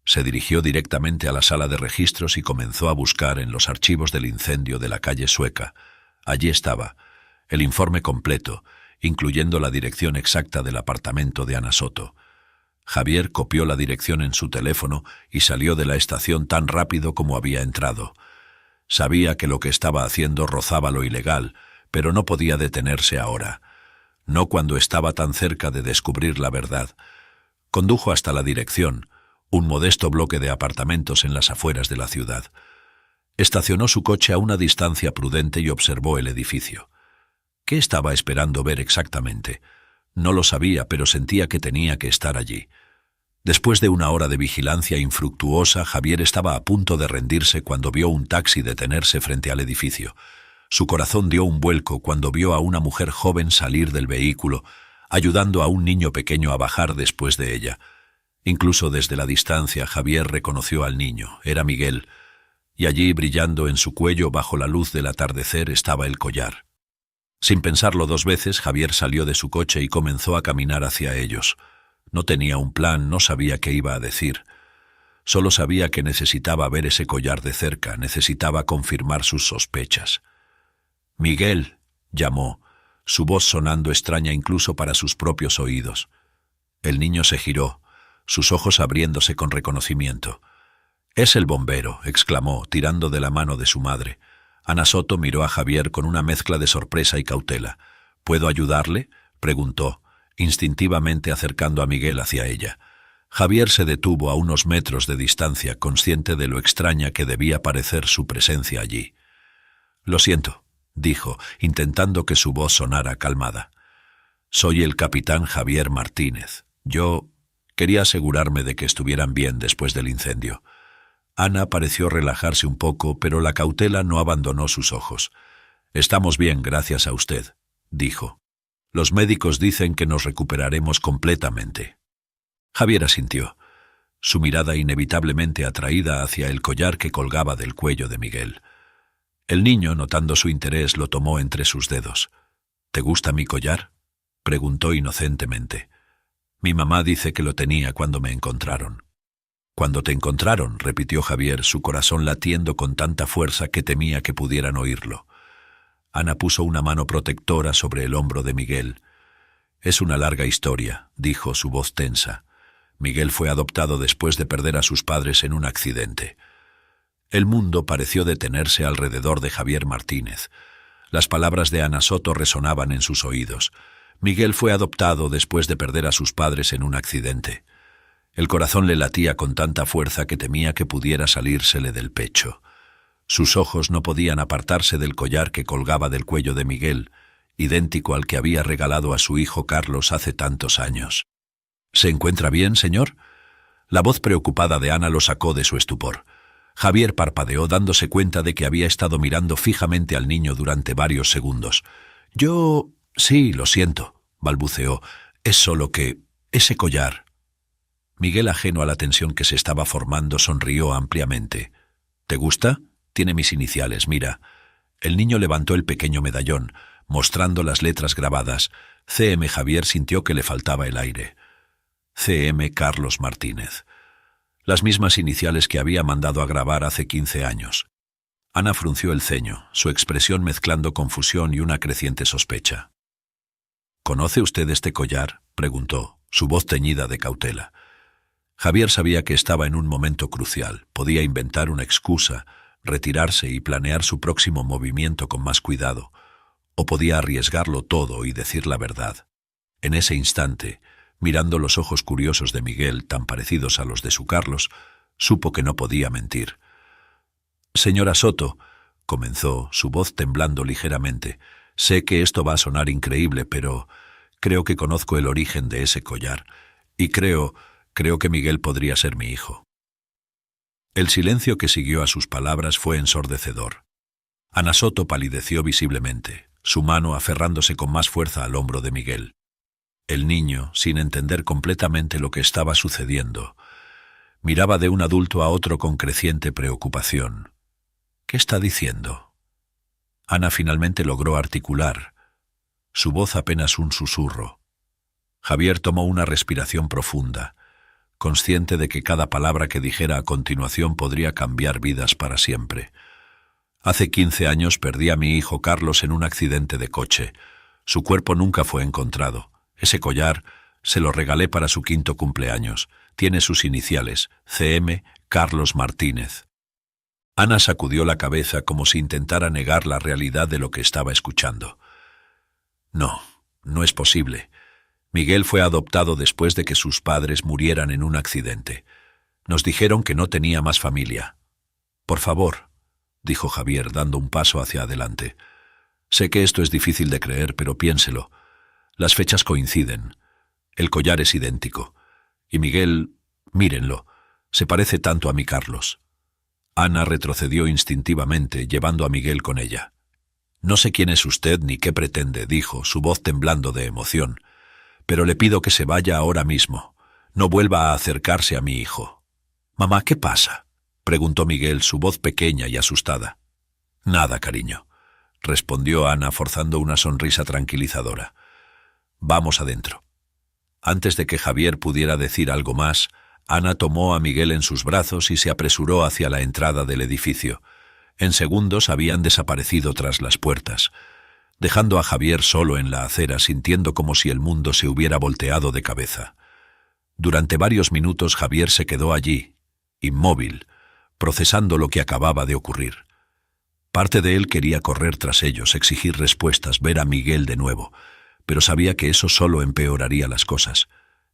Se dirigió directamente a la sala de registros y comenzó a buscar en los archivos del incendio de la calle Sueca. Allí estaba, el informe completo, incluyendo la dirección exacta del apartamento de Ana Soto. Javier copió la dirección en su teléfono y salió de la estación tan rápido como había entrado. Sabía que lo que estaba haciendo rozaba lo ilegal, pero no podía detenerse ahora. No cuando estaba tan cerca de descubrir la verdad. Condujo hasta la dirección, un modesto bloque de apartamentos en las afueras de la ciudad. Estacionó su coche a una distancia prudente y observó el edificio. ¿Qué estaba esperando ver exactamente? No lo sabía, pero sentía que tenía que estar allí. Después de una hora de vigilancia infructuosa, Javier estaba a punto de rendirse cuando vio un taxi detenerse frente al edificio. Su corazón dio un vuelco cuando vio a una mujer joven salir del vehículo, ayudando a un niño pequeño a bajar después de ella. Incluso desde la distancia, Javier reconoció al niño. Era Miguel, y allí, brillando en su cuello bajo la luz del atardecer, estaba el collar. Sin pensarlo dos veces, Javier salió de su coche y comenzó a caminar hacia ellos. No tenía un plan, no sabía qué iba a decir. Solo sabía que necesitaba ver ese collar de cerca, necesitaba confirmar sus sospechas. «Miguel», llamó, su voz sonando extraña incluso para sus propios oídos. El niño se giró, sus ojos abriéndose con reconocimiento. «Es el bombero», exclamó, tirando de la mano de su madre. Ana Soto miró a Javier con una mezcla de sorpresa y cautela. «¿Puedo ayudarle?», preguntó, instintivamente acercando a Miguel hacia ella. Javier se detuvo a unos metros de distancia, consciente de lo extraña que debía parecer su presencia allí. «Lo siento», dijo, intentando que su voz sonara calmada. «Soy el capitán Javier Martínez. Yo quería asegurarme de que estuvieran bien después del incendio». Ana pareció relajarse un poco, pero la cautela no abandonó sus ojos. «Estamos bien, gracias a usted», dijo. «Los médicos dicen que nos recuperaremos completamente». Javier asintió, su mirada inevitablemente atraída hacia el collar que colgaba del cuello de Miguel. El niño, notando su interés, lo tomó entre sus dedos. «¿Te gusta mi collar?», preguntó inocentemente. «Mi mamá dice que lo tenía cuando me encontraron». «¿Cuando te encontraron?», repitió Javier, su corazón latiendo con tanta fuerza que temía que pudieran oírlo. Ana puso una mano protectora sobre el hombro de Miguel. «Es una larga historia», dijo, su voz tensa. «Miguel fue adoptado después de perder a sus padres en un accidente». El mundo pareció detenerse alrededor de Javier Martínez. Las palabras de Ana Soto resonaban en sus oídos. Miguel fue adoptado después de perder a sus padres en un accidente. El corazón le latía con tanta fuerza que temía que pudiera salírsele del pecho. Sus ojos no podían apartarse del collar que colgaba del cuello de Miguel, idéntico al que había regalado a su hijo Carlos hace tantos años. «¿Se encuentra bien, señor?». La voz preocupada de Ana lo sacó de su estupor. Javier parpadeó, dándose cuenta de que había estado mirando fijamente al niño durante varios segundos. «Yo... sí, lo siento», balbuceó. «Es solo que... ese collar...». Miguel, ajeno a la tensión que se estaba formando, sonrió ampliamente. «¿Te gusta? Tiene mis iniciales, mira». El niño levantó el pequeño medallón, mostrando las letras grabadas. CM Javier sintió que le faltaba el aire. CM Carlos Martínez. Las mismas iniciales que había mandado a grabar hace 15 años. Ana frunció el ceño, su expresión mezclando confusión y una creciente sospecha. «¿Conoce usted este collar?», preguntó, su voz teñida de cautela. Javier sabía que estaba en un momento crucial. Podía inventar una excusa, retirarse y planear su próximo movimiento con más cuidado. o podía arriesgarlo todo y decir la verdad. En ese instante, mirando los ojos curiosos de Miguel, tan parecidos a los de su Carlos, supo que no podía mentir. «Señora Soto», comenzó, su voz temblando ligeramente, «sé que esto va a sonar increíble, pero creo que conozco el origen de ese collar, y creo que Miguel podría ser mi hijo». El silencio que siguió a sus palabras fue ensordecedor. Ana Soto palideció visiblemente, su mano aferrándose con más fuerza al hombro de Miguel. El niño, sin entender completamente lo que estaba sucediendo, miraba de un adulto a otro con creciente preocupación. «¿Qué está diciendo?». Ana finalmente logró articular, su voz apenas un susurro. Javier tomó una respiración profunda, consciente de que cada palabra que dijera a continuación podría cambiar vidas para siempre. «Hace 15 años perdí a mi hijo Carlos en un accidente de coche. Su cuerpo nunca fue encontrado. Ese collar se lo regalé para su 5º cumpleaños. Tiene sus iniciales, CM Carlos Martínez». Ana sacudió la cabeza como si intentara negar la realidad de lo que estaba escuchando. «No, no es posible. Miguel fue adoptado después de que sus padres murieran en un accidente. Nos dijeron que no tenía más familia». «Por favor», dijo Javier, dando un paso hacia adelante. «Sé que esto es difícil de creer, pero piénselo. Las fechas coinciden. El collar es idéntico. Y Miguel, mírenlo, se parece tanto a mi Carlos». Ana retrocedió instintivamente, llevando a Miguel con ella. «No sé quién es usted ni qué pretende», dijo, su voz temblando de emoción, «pero le pido que se vaya ahora mismo. No vuelva a acercarse a mi hijo». «Mamá, ¿qué pasa?», preguntó Miguel, su voz pequeña y asustada. «Nada, cariño», respondió Ana, forzando una sonrisa tranquilizadora. «Vamos adentro». Antes de que Javier pudiera decir algo más, Ana tomó a Miguel en sus brazos y se apresuró hacia la entrada del edificio. En segundos habían desaparecido tras las puertas, dejando a Javier solo en la acera, sintiendo como si el mundo se hubiera volteado de cabeza. Durante varios minutos Javier se quedó allí, inmóvil, procesando lo que acababa de ocurrir. Parte de él quería correr tras ellos, exigir respuestas, ver a Miguel de nuevo, pero sabía que eso solo empeoraría las cosas.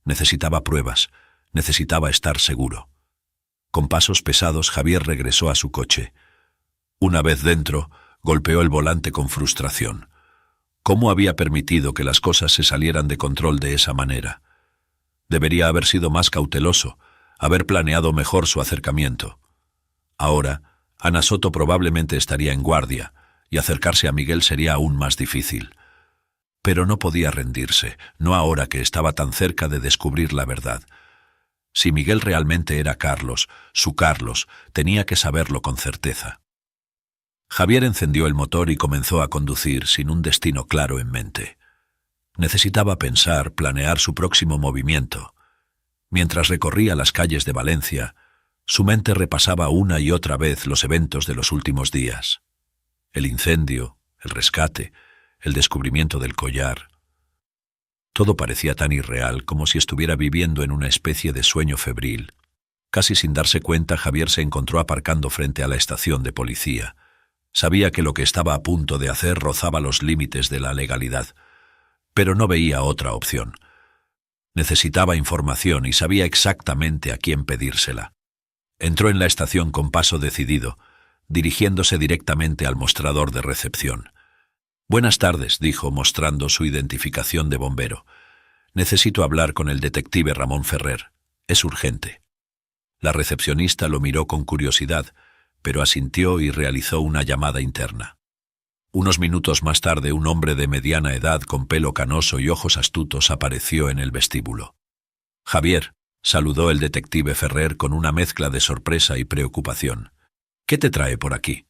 Necesitaba pruebas, necesitaba estar seguro. Con pasos pesados, Javier regresó a su coche. Una vez dentro, golpeó el volante con frustración. ¿Cómo había permitido que las cosas se salieran de control de esa manera? Debería haber sido más cauteloso, haber planeado mejor su acercamiento. Ahora, Ana Soto probablemente estaría en guardia, y acercarse a Miguel sería aún más difícil. Pero no podía rendirse, no ahora que estaba tan cerca de descubrir la verdad. Si Miguel realmente era Carlos, su Carlos, tenía que saberlo con certeza. Javier encendió el motor y comenzó a conducir sin un destino claro en mente. Necesitaba pensar, planear su próximo movimiento. Mientras recorría las calles de Valencia, su mente repasaba una y otra vez los eventos de los últimos días. El incendio, el rescate, el descubrimiento del collar. Todo parecía tan irreal como si estuviera viviendo en una especie de sueño febril. Casi sin darse cuenta, Javier se encontró aparcando frente a la estación de policía. Sabía que lo que estaba a punto de hacer rozaba los límites de la legalidad, pero no veía otra opción. Necesitaba información y sabía exactamente a quién pedírsela. Entró en la estación con paso decidido, dirigiéndose directamente al mostrador de recepción. «Buenas tardes», dijo, mostrando su identificación de bombero. «Necesito hablar con el detective Ramón Ferrer. Es urgente». La recepcionista lo miró con curiosidad, pero asintió y realizó una llamada interna. Unos minutos más tarde, un hombre de mediana edad con pelo canoso y ojos astutos apareció en el vestíbulo. «Javier», saludó el detective Ferrer con una mezcla de sorpresa y preocupación. «¿Qué te trae por aquí?».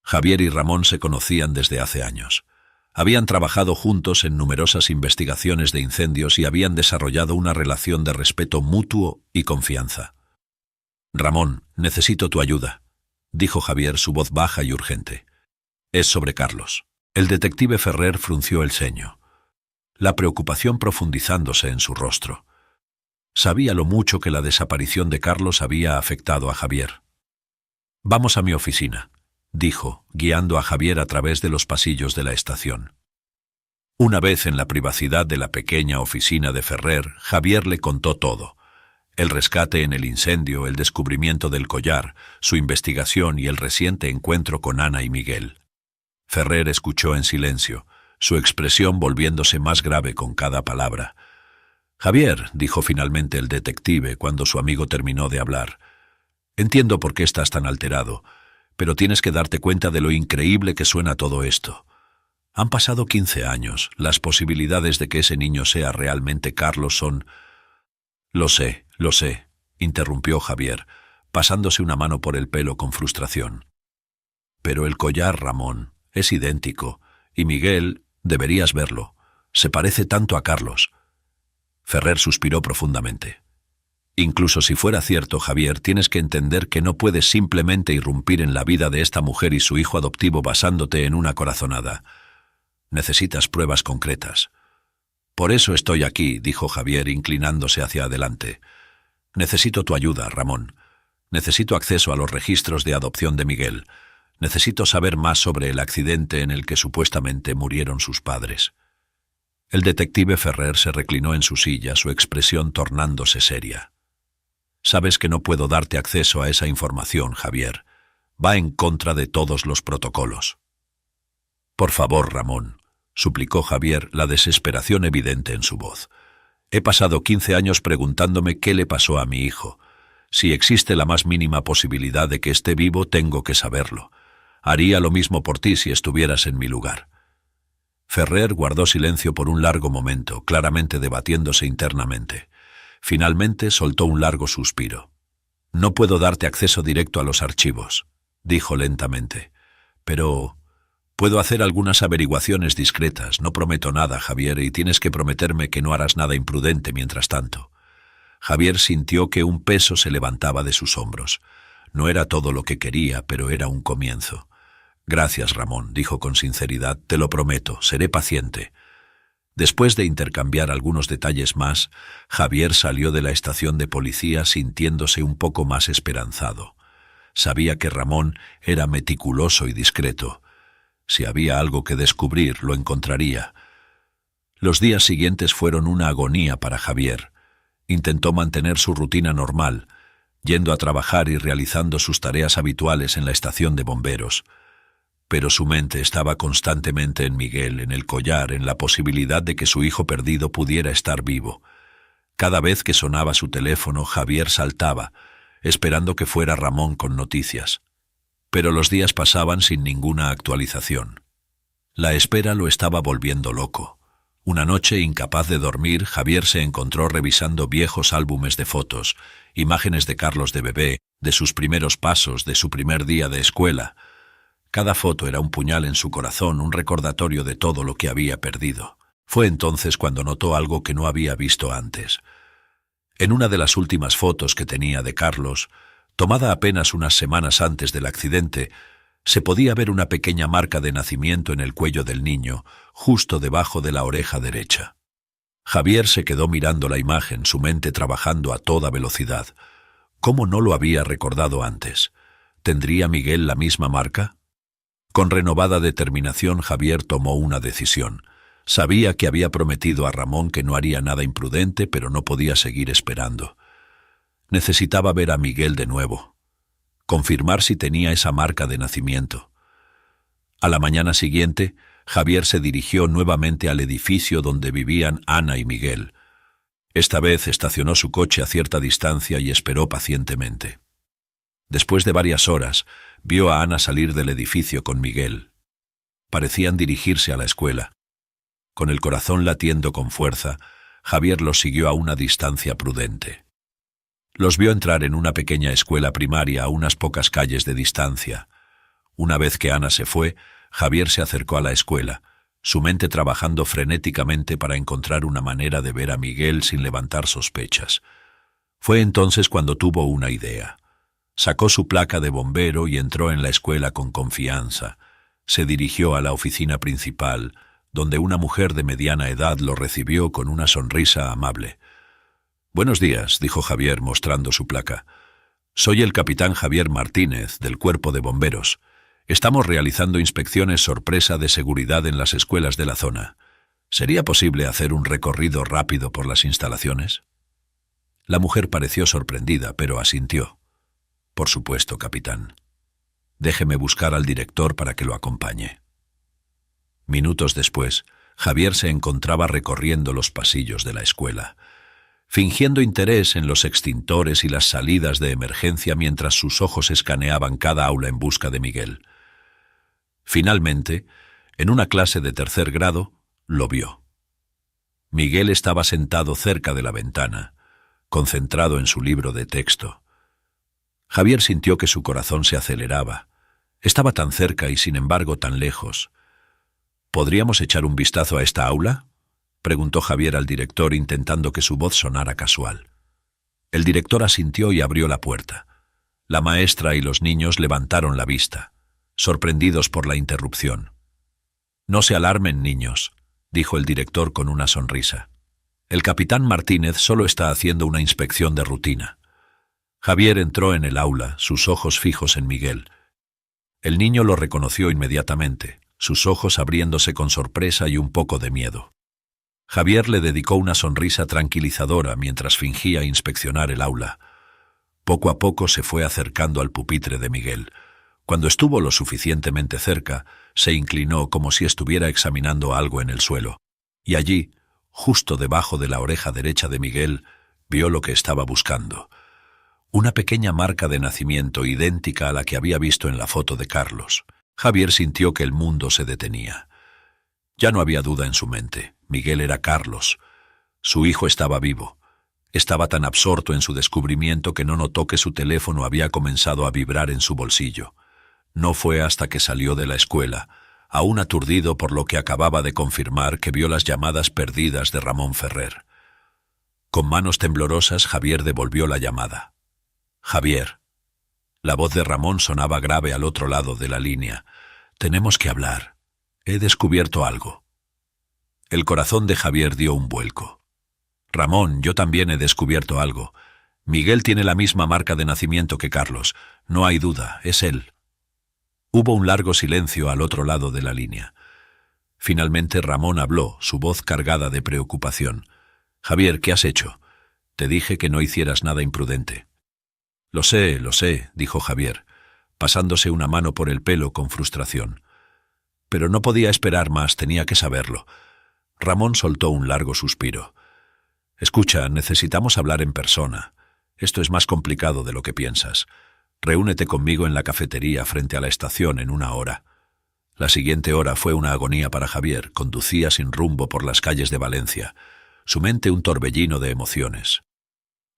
Javier y Ramón se conocían desde hace años. Habían trabajado juntos en numerosas investigaciones de incendios y habían desarrollado una relación de respeto mutuo y confianza. «Ramón, necesito tu ayuda», dijo Javier, su voz baja y urgente. «Es sobre Carlos». El detective Ferrer frunció el ceño, la preocupación profundizándose en su rostro. Sabía lo mucho que la desaparición de Carlos había afectado a Javier. «Vamos a mi oficina», dijo, guiando a Javier a través de los pasillos de la estación. Una vez en la privacidad de la pequeña oficina de Ferrer, Javier le contó todo. El rescate en el incendio, el descubrimiento del collar, su investigación y el reciente encuentro con Ana y Miguel. Ferrer escuchó en silencio, su expresión volviéndose más grave con cada palabra. «Javier», dijo finalmente el detective cuando su amigo terminó de hablar, «entiendo por qué estás tan alterado, pero tienes que darte cuenta de lo increíble que suena todo esto. Han pasado 15 años, las posibilidades de que ese niño sea realmente Carlos son...» Lo sé», interrumpió Javier, pasándose una mano por el pelo con frustración. «Pero el collar, Ramón, es idéntico, y Miguel, deberías verlo, se parece tanto a Carlos». Ferrer suspiró profundamente. «Incluso si fuera cierto, Javier, tienes que entender que no puedes simplemente irrumpir en la vida de esta mujer y su hijo adoptivo basándote en una corazonada. Necesitas pruebas concretas». «Por eso estoy aquí», dijo Javier inclinándose hacia adelante. «Necesito tu ayuda, Ramón. Necesito acceso a los registros de adopción de Miguel. Necesito saber más sobre el accidente en el que supuestamente murieron sus padres». El detective Ferrer se reclinó en su silla, su expresión tornándose seria. «Sabes que no puedo darte acceso a esa información, Javier. Va en contra de todos los protocolos». «Por favor, Ramón», suplicó Javier, la desesperación evidente en su voz. «He pasado 15 años preguntándome qué le pasó a mi hijo. Si existe la más mínima posibilidad de que esté vivo, tengo que saberlo. Haría lo mismo por ti si estuvieras en mi lugar». Ferrer guardó silencio por un largo momento, claramente debatiéndose internamente. Finalmente soltó un largo suspiro. «No puedo darte acceso directo a los archivos», dijo lentamente. «Pero puedo hacer algunas averiguaciones discretas. No prometo nada, Javier, y tienes que prometerme que no harás nada imprudente mientras tanto». Javier sintió que un peso se levantaba de sus hombros. No era todo lo que quería, pero era un comienzo. «Gracias, Ramón», dijo con sinceridad, «te lo prometo, seré paciente». Después de intercambiar algunos detalles más, Javier salió de la estación de policía sintiéndose un poco más esperanzado. Sabía que Ramón era meticuloso y discreto. Si había algo que descubrir, lo encontraría. Los días siguientes fueron una agonía para Javier. Intentó mantener su rutina normal, yendo a trabajar y realizando sus tareas habituales en la estación de bomberos. Pero su mente estaba constantemente en Miguel, en el collar, en la posibilidad de que su hijo perdido pudiera estar vivo. Cada vez que sonaba su teléfono, Javier saltaba, esperando que fuera Ramón con noticias. Pero los días pasaban sin ninguna actualización. La espera lo estaba volviendo loco. Una noche, incapaz de dormir, Javier se encontró revisando viejos álbumes de fotos, imágenes de Carlos de bebé, de sus primeros pasos, de su primer día de escuela. Cada foto era un puñal en su corazón, un recordatorio de todo lo que había perdido. Fue entonces cuando notó algo que no había visto antes. En una de las últimas fotos que tenía de Carlos, tomada apenas unas semanas antes del accidente, se podía ver una pequeña marca de nacimiento en el cuello del niño, justo debajo de la oreja derecha. Javier se quedó mirando la imagen, su mente trabajando a toda velocidad. ¿Cómo no lo había recordado antes? ¿Tendría Miguel la misma marca? Con renovada determinación, Javier tomó una decisión. Sabía que había prometido a Ramón que no haría nada imprudente, pero no podía seguir esperando. Necesitaba ver a Miguel de nuevo, confirmar si tenía esa marca de nacimiento. A la mañana siguiente, Javier se dirigió nuevamente al edificio donde vivían Ana y Miguel. Esta vez estacionó su coche a cierta distancia y esperó pacientemente. Después de varias horas, vio a Ana salir del edificio con Miguel. Parecían dirigirse a la escuela. Con el corazón latiendo con fuerza, Javier los siguió a una distancia prudente. Los vio entrar en una pequeña escuela primaria a unas pocas calles de distancia. Una vez que Ana se fue, Javier se acercó a la escuela, su mente trabajando frenéticamente para encontrar una manera de ver a Miguel sin levantar sospechas. Fue entonces cuando tuvo una idea. Sacó su placa de bombero y entró en la escuela con confianza. Se dirigió a la oficina principal, donde una mujer de mediana edad lo recibió con una sonrisa amable. «Buenos días», dijo Javier mostrando su placa. «Soy el capitán Javier Martínez, del Cuerpo de Bomberos. Estamos realizando inspecciones sorpresa de seguridad en las escuelas de la zona. ¿Sería posible hacer un recorrido rápido por las instalaciones? La mujer pareció sorprendida, pero asintió. Por supuesto, capitán. Déjeme buscar al director para que lo acompañe. Minutos después, Javier se encontraba recorriendo los pasillos de la escuela, fingiendo interés en los extintores y las salidas de emergencia mientras sus ojos escaneaban cada aula en busca de Miguel. Finalmente, en una clase de 3er grado, lo vio. Miguel estaba sentado cerca de la ventana, concentrado en su libro de texto. Javier sintió que su corazón se aceleraba. Estaba tan cerca y sin embargo tan lejos. ¿Podríamos echar un vistazo a esta aula?, preguntó Javier al director intentando que su voz sonara casual. El director asintió y abrió la puerta. La maestra y los niños levantaron la vista, sorprendidos por la interrupción. «No se alarmen, niños», dijo el director con una sonrisa. «El capitán Martínez solo está haciendo una inspección de rutina». Javier entró en el aula, sus ojos fijos en Miguel. El niño lo reconoció inmediatamente, sus ojos abriéndose con sorpresa y un poco de miedo. Javier le dedicó una sonrisa tranquilizadora mientras fingía inspeccionar el aula. Poco a poco se fue acercando al pupitre de Miguel. Cuando estuvo lo suficientemente cerca, se inclinó como si estuviera examinando algo en el suelo. Y allí, justo debajo de la oreja derecha de Miguel, vio lo que estaba buscando. Una pequeña marca de nacimiento idéntica a la que había visto en la foto de Carlos. Javier sintió que el mundo se detenía. Ya no había duda en su mente. Miguel era Carlos. Su hijo estaba vivo. Estaba tan absorto en su descubrimiento que no notó que su teléfono había comenzado a vibrar en su bolsillo. No fue hasta que salió de la escuela, aún aturdido por lo que acababa de confirmar, que vio las llamadas perdidas de Ramón Ferrer. Con manos temblorosas, Javier devolvió la llamada. «Javier». La voz de Ramón sonaba grave al otro lado de la línea. «Tenemos que hablar. He descubierto algo». El corazón de Javier dio un vuelco. «Ramón, yo también he descubierto algo. Miguel tiene la misma marca de nacimiento que Carlos. No hay duda, es él». Hubo un largo silencio al otro lado de la línea. Finalmente Ramón habló, su voz cargada de preocupación. «Javier, ¿qué has hecho? Te dije que no hicieras nada imprudente». Lo sé», dijo Javier, pasándose una mano por el pelo con frustración. Pero no podía esperar más, tenía que saberlo. Ramón soltó un largo suspiro. «Escucha, necesitamos hablar en persona. Esto es más complicado de lo que piensas. Reúnete conmigo en la cafetería frente a la estación en 1 hora». La siguiente hora fue una agonía para Javier. Conducía sin rumbo por las calles de Valencia, su mente un torbellino de emociones.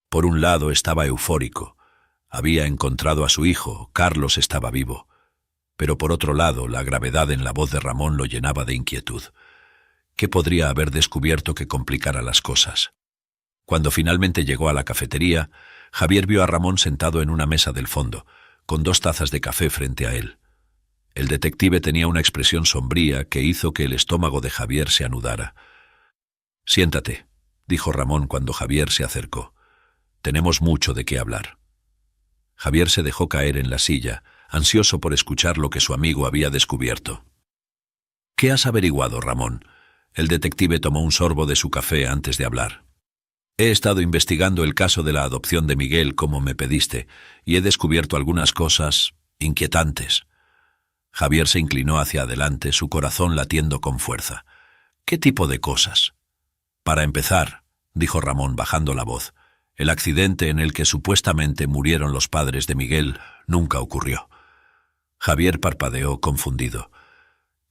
Por un lado estaba eufórico. Había encontrado a su hijo, Carlos estaba vivo. Pero por otro lado, la gravedad en la voz de Ramón lo llenaba de inquietud. ¿Qué podría haber descubierto que complicara las cosas? Cuando finalmente llegó a la cafetería, Javier vio a Ramón sentado en una mesa del fondo, con 2 tazas de café frente a él. El detective tenía una expresión sombría que hizo que el estómago de Javier se anudara. «Siéntate», dijo Ramón cuando Javier se acercó. «Tenemos mucho de qué hablar». Javier se dejó caer en la silla, ansioso por escuchar lo que su amigo había descubierto. «¿Qué has averiguado, Ramón?». El detective tomó un sorbo de su café antes de hablar. «He estado investigando el caso de la adopción de Miguel como me pediste, y he descubierto algunas cosas inquietantes». Javier se inclinó hacia adelante, su corazón latiendo con fuerza. «¿Qué tipo de cosas?». «Para empezar», dijo Ramón bajando la voz, «el accidente en el que supuestamente murieron los padres de Miguel nunca ocurrió». Javier parpadeó confundido.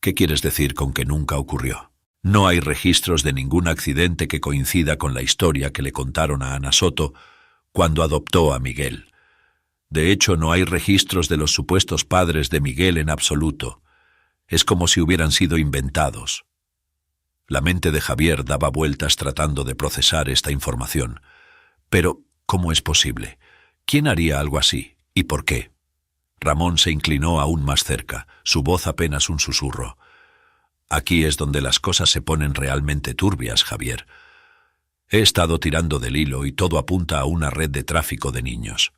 «¿Qué quieres decir con que nunca ocurrió?». «No hay registros de ningún accidente que coincida con la historia que le contaron a Ana Soto cuando adoptó a Miguel. De hecho, no hay registros de los supuestos padres de Miguel en absoluto. Es como si hubieran sido inventados». La mente de Javier daba vueltas tratando de procesar esta información. Pero, ¿cómo es posible? ¿Quién haría algo así? ¿Y por qué? Ramón se inclinó aún más cerca, su voz apenas un susurro. «Aquí es donde las cosas se ponen realmente turbias, Javier. He estado tirando del hilo y todo apunta a una red de tráfico de niños».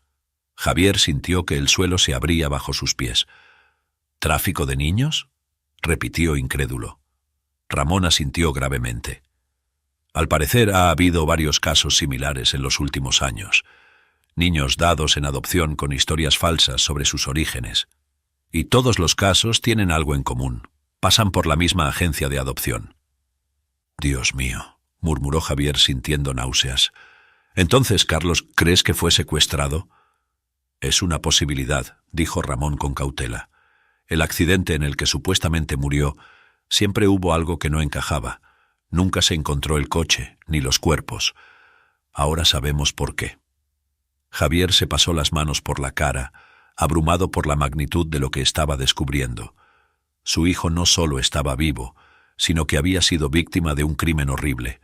Javier sintió que el suelo se abría bajo sus pies. «¿Tráfico de niños?», repitió incrédulo. Ramón asintió gravemente. Al parecer ha habido varios casos similares en los últimos años. Niños dados en adopción con historias falsas sobre sus orígenes. Y todos los casos tienen algo en común. Pasan por la misma agencia de adopción. Dios mío, murmuró Javier sintiendo náuseas. Entonces, Carlos, ¿crees que fue secuestrado? Es una posibilidad, dijo Ramón con cautela. El accidente en el que supuestamente murió, siempre hubo algo que no encajaba. Nunca se encontró el coche, ni los cuerpos. Ahora sabemos por qué. Javier se pasó las manos por la cara, abrumado por la magnitud de lo que estaba descubriendo. Su hijo no solo estaba vivo, sino que había sido víctima de un crimen horrible.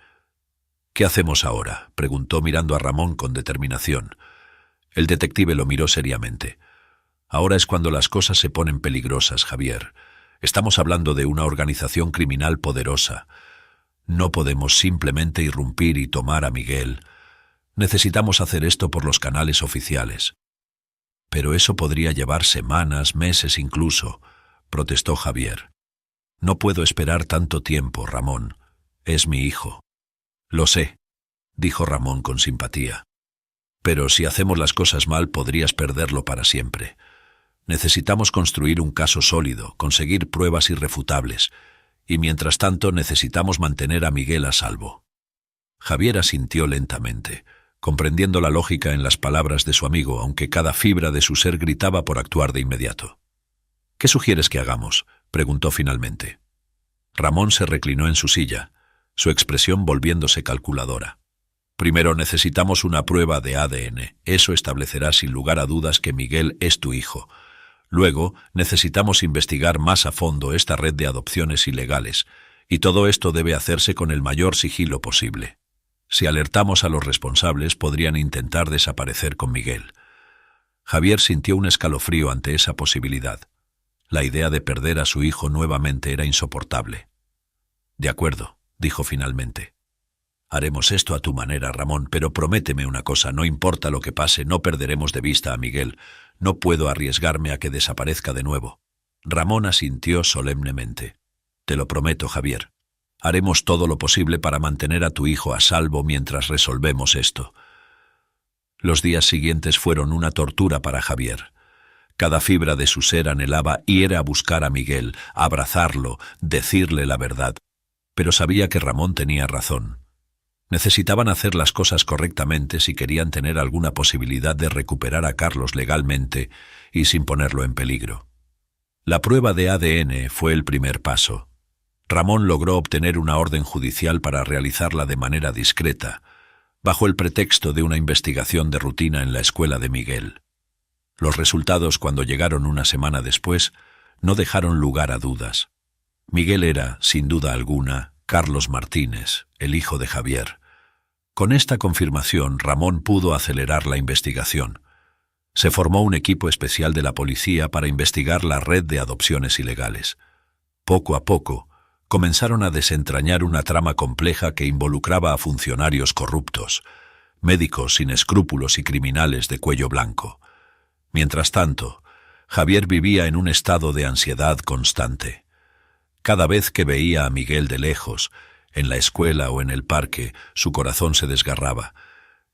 ¿Qué hacemos ahora?, preguntó mirando a Ramón con determinación. El detective lo miró seriamente. Ahora es cuando las cosas se ponen peligrosas, Javier. Estamos hablando de una organización criminal poderosa. No podemos simplemente irrumpir y tomar a Miguel. Necesitamos hacer esto por los canales oficiales. Pero eso podría llevar semanas, meses incluso, protestó Javier. No puedo esperar tanto tiempo, Ramón. Es mi hijo. Lo sé, dijo Ramón con simpatía. Pero si hacemos las cosas mal, podrías perderlo para siempre. Necesitamos construir un caso sólido, conseguir pruebas irrefutables, y mientras tanto necesitamos mantener a Miguel a salvo. Javier asintió lentamente, comprendiendo la lógica en las palabras de su amigo, aunque cada fibra de su ser gritaba por actuar de inmediato. ¿Qué sugieres que hagamos?, preguntó finalmente. Ramón se reclinó en su silla, su expresión volviéndose calculadora. Primero necesitamos una prueba de ADN. Eso establecerá sin lugar a dudas que Miguel es tu hijo. Luego, necesitamos investigar más a fondo esta red de adopciones ilegales, y todo esto debe hacerse con el mayor sigilo posible. Si alertamos a los responsables, podrían intentar desaparecer con Miguel. Javier sintió un escalofrío ante esa posibilidad. La idea de perder a su hijo nuevamente era insoportable. De acuerdo, dijo finalmente. Haremos esto a tu manera, Ramón, pero prométeme una cosa, no importa lo que pase, no perderemos de vista a Miguel. No puedo arriesgarme a que desaparezca de nuevo. Ramón asintió solemnemente. Te lo prometo, Javier. Haremos todo lo posible para mantener a tu hijo a salvo mientras resolvemos esto. Los días siguientes fueron una tortura para Javier. Cada fibra de su ser anhelaba ir a buscar a Miguel, abrazarlo, decirle la verdad. Pero sabía que Ramón tenía razón. Necesitaban hacer las cosas correctamente si querían tener alguna posibilidad de recuperar a Carlos legalmente y sin ponerlo en peligro. La prueba de ADN fue el primer paso. Ramón logró obtener una orden judicial para realizarla de manera discreta, bajo el pretexto de una investigación de rutina en la escuela de Miguel. Los resultados, cuando llegaron una semana después, no dejaron lugar a dudas. Miguel era, sin duda alguna, Carlos Martínez, el hijo de Javier. Con esta confirmación, Ramón pudo acelerar la investigación. Se formó un equipo especial de la policía para investigar la red de adopciones ilegales. Poco a poco, comenzaron a desentrañar una trama compleja que involucraba a funcionarios corruptos, médicos sin escrúpulos y criminales de cuello blanco. Mientras tanto, Javier vivía en un estado de ansiedad constante. Cada vez que veía a Miguel de lejos, en la escuela o en el parque, su corazón se desgarraba.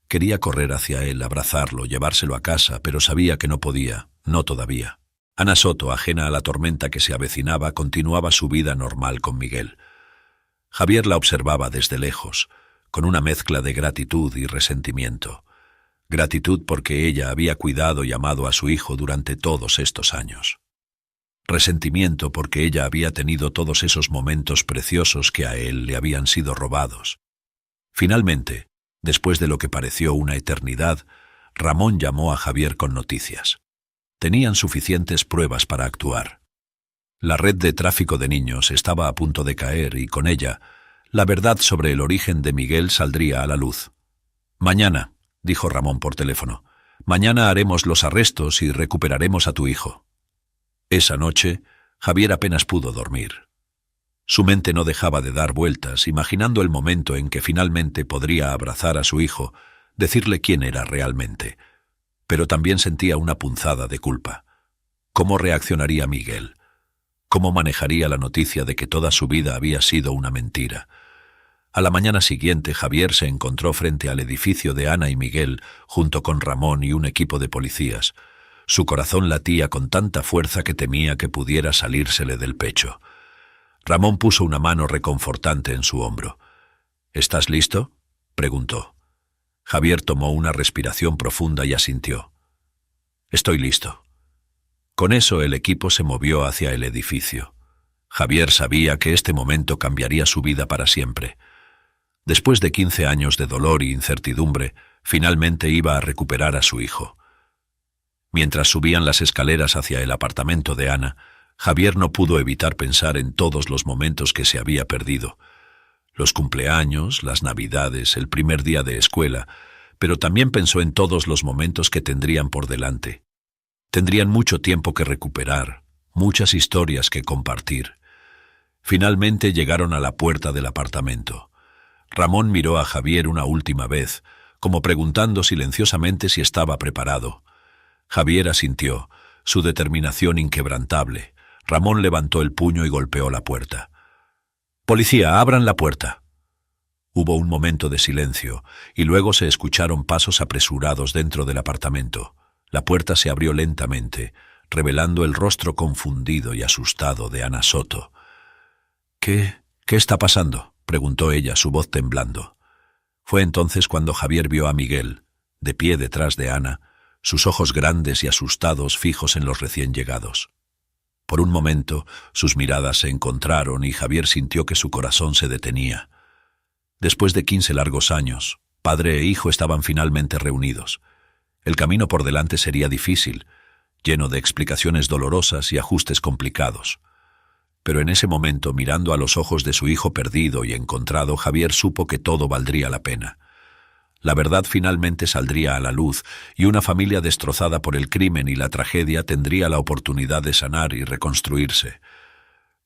Quería correr hacia él, abrazarlo, llevárselo a casa, pero sabía que no podía, no todavía. Ana Soto, ajena a la tormenta que se avecinaba, continuaba su vida normal con Miguel. Javier la observaba desde lejos, con una mezcla de gratitud y resentimiento. Gratitud porque ella había cuidado y amado a su hijo durante todos estos años. Resentimiento porque ella había tenido todos esos momentos preciosos que a él le habían sido robados. Finalmente, después de lo que pareció una eternidad, Ramón llamó a Javier con noticias. Tenían suficientes pruebas para actuar. La red de tráfico de niños estaba a punto de caer y, con ella, la verdad sobre el origen de Miguel saldría a la luz. «Mañana», dijo Ramón por teléfono, «mañana haremos los arrestos y recuperaremos a tu hijo». Esa noche, Javier apenas pudo dormir. Su mente no dejaba de dar vueltas, imaginando el momento en que finalmente podría abrazar a su hijo, decirle quién era realmente. Pero también sentía una punzada de culpa. ¿Cómo reaccionaría Miguel? ¿Cómo manejaría la noticia de que toda su vida había sido una mentira? A la mañana siguiente, Javier se encontró frente al edificio de Ana y Miguel, junto con Ramón y un equipo de policías. Su corazón latía con tanta fuerza que temía que pudiera salírsele del pecho. Ramón puso una mano reconfortante en su hombro. «¿Estás listo?», preguntó. Javier tomó una respiración profunda y asintió. «Estoy listo». Con eso el equipo se movió hacia el edificio. Javier sabía que este momento cambiaría su vida para siempre. Después de 15 años de dolor y incertidumbre, finalmente iba a recuperar a su hijo. Mientras subían las escaleras hacia el apartamento de Ana, Javier no pudo evitar pensar en todos los momentos que se había perdido. Los cumpleaños, las navidades, el primer día de escuela, pero también pensó en todos los momentos que tendrían por delante. Tendrían mucho tiempo que recuperar, muchas historias que compartir. Finalmente llegaron a la puerta del apartamento. Ramón miró a Javier una última vez, como preguntando silenciosamente si estaba preparado. Javier asintió, su determinación inquebrantable. Ramón levantó el puño y golpeó la puerta. «Policía, abran la puerta». Hubo un momento de silencio, y luego se escucharon pasos apresurados dentro del apartamento. La puerta se abrió lentamente, revelando el rostro confundido y asustado de Ana Soto. «¿Qué está pasando?», preguntó ella, su voz temblando. Fue entonces cuando Javier vio a Miguel, de pie detrás de Ana, sus ojos grandes y asustados fijos en los recién llegados. Por un momento, sus miradas se encontraron y Javier sintió que su corazón se detenía. Después de 15 largos años, padre e hijo estaban finalmente reunidos. El camino por delante sería difícil, lleno de explicaciones dolorosas y ajustes complicados. Pero en ese momento, mirando a los ojos de su hijo perdido y encontrado, Javier supo que todo valdría la pena. La verdad finalmente saldría a la luz y una familia destrozada por el crimen y la tragedia tendría la oportunidad de sanar y reconstruirse.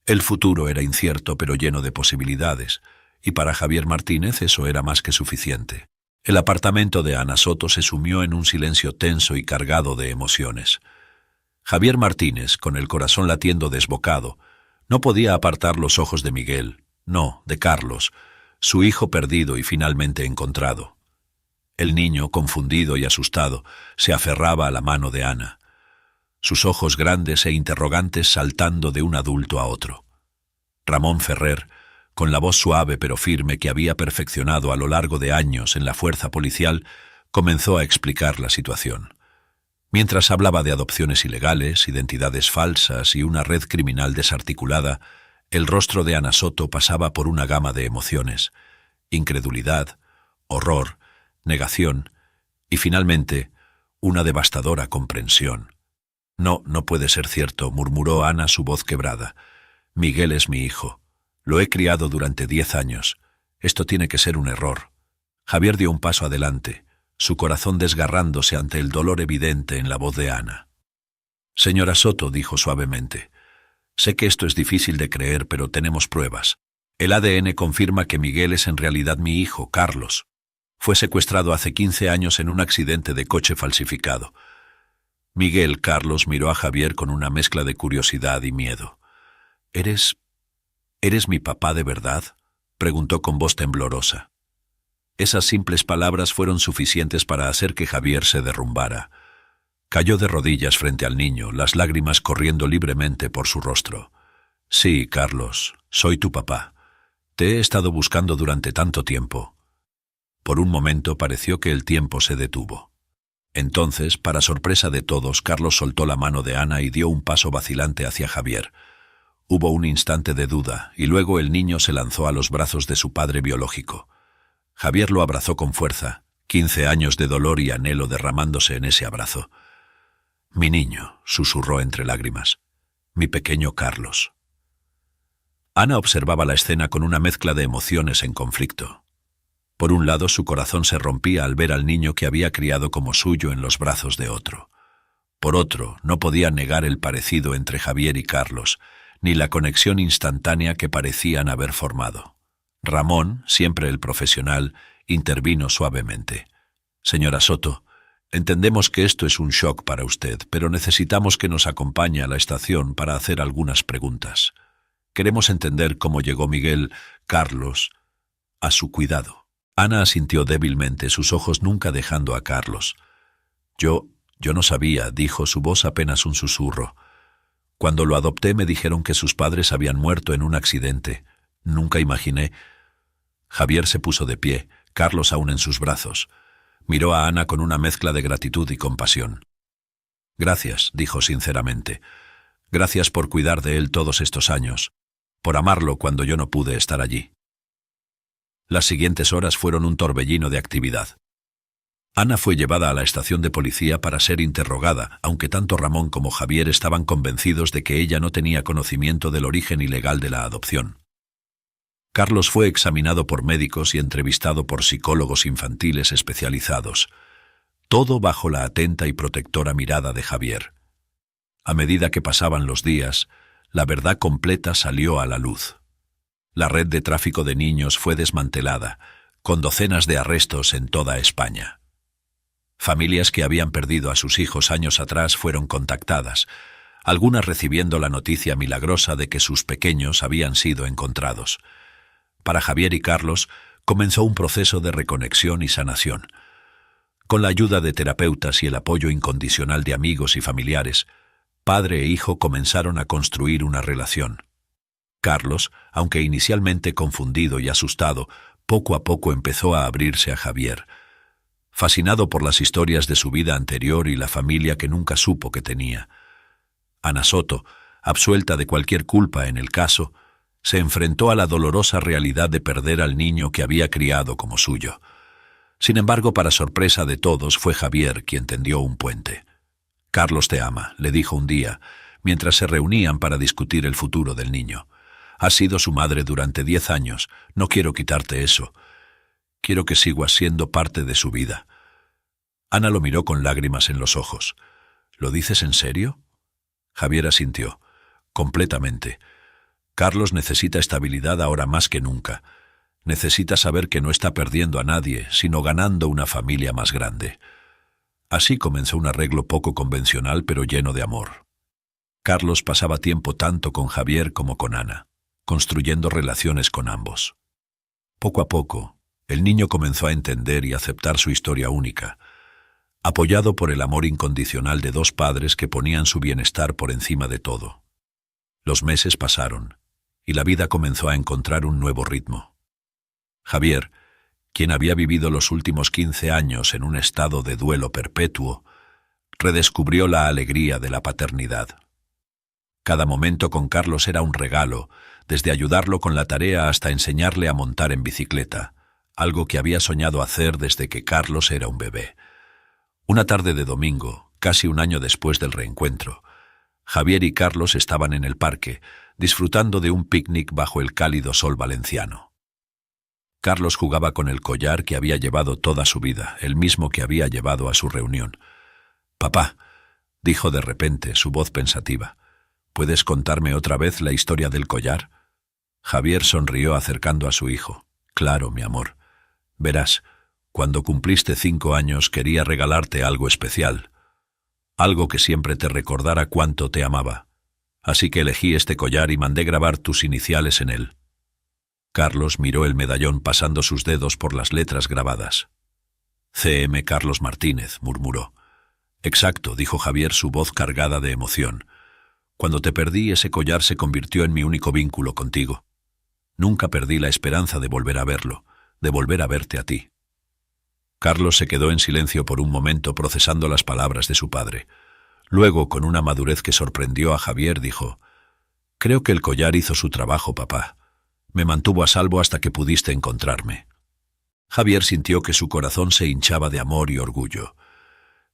El futuro era incierto pero lleno de posibilidades, y para Javier Martínez eso era más que suficiente. El apartamento de Ana Soto se sumió en un silencio tenso y cargado de emociones. Javier Martínez, con el corazón latiendo desbocado, no podía apartar los ojos de Miguel, no, de Carlos, su hijo perdido y finalmente encontrado. El niño, confundido y asustado, se aferraba a la mano de Ana, sus ojos grandes e interrogantes saltando de un adulto a otro. Ramón Ferrer, con la voz suave pero firme que había perfeccionado a lo largo de años en la fuerza policial, comenzó a explicar la situación. Mientras hablaba de adopciones ilegales, identidades falsas y una red criminal desarticulada, el rostro de Ana Soto pasaba por una gama de emociones: incredulidad, horror, negación y finalmente una devastadora comprensión. «No, no puede ser cierto», murmuró Ana, su voz quebrada. «Miguel es mi hijo. Lo he criado durante 10 años. Esto tiene que ser un error». Javier dio un paso adelante, su corazón desgarrándose ante el dolor evidente en la voz de Ana. «Señora Soto», dijo suavemente, «sé que esto es difícil de creer, pero tenemos pruebas. El ADN confirma que Miguel es en realidad mi hijo, Carlos. Fue secuestrado hace 15 años en un accidente de coche falsificado». Miguel Carlos miró a Javier con una mezcla de curiosidad y miedo. ¿Eres mi papá de verdad?», preguntó con voz temblorosa. Esas simples palabras fueron suficientes para hacer que Javier se derrumbara. Cayó de rodillas frente al niño, las lágrimas corriendo libremente por su rostro. «Sí, Carlos, soy tu papá. Te he estado buscando durante tanto tiempo». Por un momento pareció que el tiempo se detuvo. Entonces, para sorpresa de todos, Carlos soltó la mano de Ana y dio un paso vacilante hacia Javier. Hubo un instante de duda, y luego el niño se lanzó a los brazos de su padre biológico. Javier lo abrazó con fuerza, 15 años de dolor y anhelo derramándose en ese abrazo. «Mi niño», susurró entre lágrimas, «mi pequeño Carlos». Ana observaba la escena con una mezcla de emociones en conflicto. Por un lado, su corazón se rompía al ver al niño que había criado como suyo en los brazos de otro. Por otro, no podía negar el parecido entre Javier y Carlos, ni la conexión instantánea que parecían haber formado. Ramón, siempre el profesional, intervino suavemente. «Señora Soto, Entendemos que esto es un shock para usted, pero necesitamos que nos acompañe a la estación para hacer algunas preguntas. Queremos entender cómo llegó Miguel Carlos a su cuidado. Ana asintió débilmente, sus ojos nunca dejando a Carlos. Yo no sabía, dijo, su voz apenas un susurro. Cuando lo adopté me dijeron que sus padres habían muerto en un accidente. Nunca imaginé. Javier se puso de pie, Carlos aún en sus brazos. Miró a Ana con una mezcla de gratitud y compasión. Gracias, dijo sinceramente. Gracias por cuidar de él todos estos años, por amarlo cuando yo no pude estar allí. Las siguientes horas fueron un torbellino de actividad. Ana fue llevada a la estación de policía para ser interrogada, aunque tanto Ramón como Javier estaban convencidos de que ella no tenía conocimiento del origen ilegal de la adopción. Carlos fue examinado por médicos y entrevistado por psicólogos infantiles especializados, todo bajo la atenta y protectora mirada de Javier. A medida que pasaban los días, la verdad completa salió a la luz. La red de tráfico de niños fue desmantelada, con docenas de arrestos en toda España. Familias que habían perdido a sus hijos años atrás fueron contactadas, algunas recibiendo la noticia milagrosa de que sus pequeños habían sido encontrados. Para Javier y Carlos comenzó un proceso de reconexión y sanación. Con la ayuda de terapeutas y el apoyo incondicional de amigos y familiares, padre e hijo comenzaron a construir una relación. Carlos, aunque inicialmente confundido y asustado, poco a poco empezó a abrirse a Javier, fascinado por las historias de su vida anterior y la familia que nunca supo que tenía. Ana Soto, absuelta de cualquier culpa en el caso, se enfrentó a la dolorosa realidad de perder al niño que había criado como suyo. Sin embargo, para sorpresa de todos, fue Javier quien tendió un puente. «Carlos te ama», le dijo un día, mientras se reunían para discutir el futuro del niño. «Has sido su madre durante 10 años, no quiero quitarte eso. Quiero que sigas siendo parte de su vida». Ana lo miró con lágrimas en los ojos. «¿Lo dices en serio?» Javier asintió. «Completamente. Carlos necesita estabilidad ahora más que nunca. Necesita saber que no está perdiendo a nadie, sino ganando una familia más grande». Así comenzó un arreglo poco convencional, pero lleno de amor. Carlos pasaba tiempo tanto con Javier como con Ana, construyendo relaciones con ambos. Poco a poco, el niño comenzó a entender y aceptar su historia única, apoyado por el amor incondicional de dos padres que ponían su bienestar por encima de todo. Los meses pasaron, y la vida comenzó a encontrar un nuevo ritmo. Javier, quien había vivido los últimos 15 años en un estado de duelo perpetuo, redescubrió la alegría de la paternidad. Cada momento con Carlos era un regalo, desde ayudarlo con la tarea hasta enseñarle a montar en bicicleta, algo que había soñado hacer desde que Carlos era un bebé. Una tarde de domingo, casi un año después del reencuentro, Javier y Carlos estaban en el parque, disfrutando de un picnic bajo el cálido sol valenciano. Carlos jugaba con el collar que había llevado toda su vida, el mismo que había llevado a su reunión. «Papá», dijo de repente, su voz pensativa, «¿puedes contarme otra vez la historia del collar?» Javier sonrió acercando a su hijo. «Claro, mi amor. Verás, cuando cumpliste 5 años quería regalarte algo especial, algo que siempre te recordara cuánto te amaba. Así que elegí este collar y mandé grabar tus iniciales en él». Carlos miró el medallón pasando sus dedos por las letras grabadas. «C.M. Carlos Martínez», murmuró. «Exacto», dijo Javier, su voz cargada de emoción. «Cuando te perdí, ese collar se convirtió en mi único vínculo contigo. Nunca perdí la esperanza de volver a verlo, de volver a verte a ti». Carlos se quedó en silencio por un momento procesando las palabras de su padre. Luego, con una madurez que sorprendió a Javier, dijo: «Creo que el collar hizo su trabajo, papá. Me mantuvo a salvo hasta que pudiste encontrarme». Javier sintió que su corazón se hinchaba de amor y orgullo.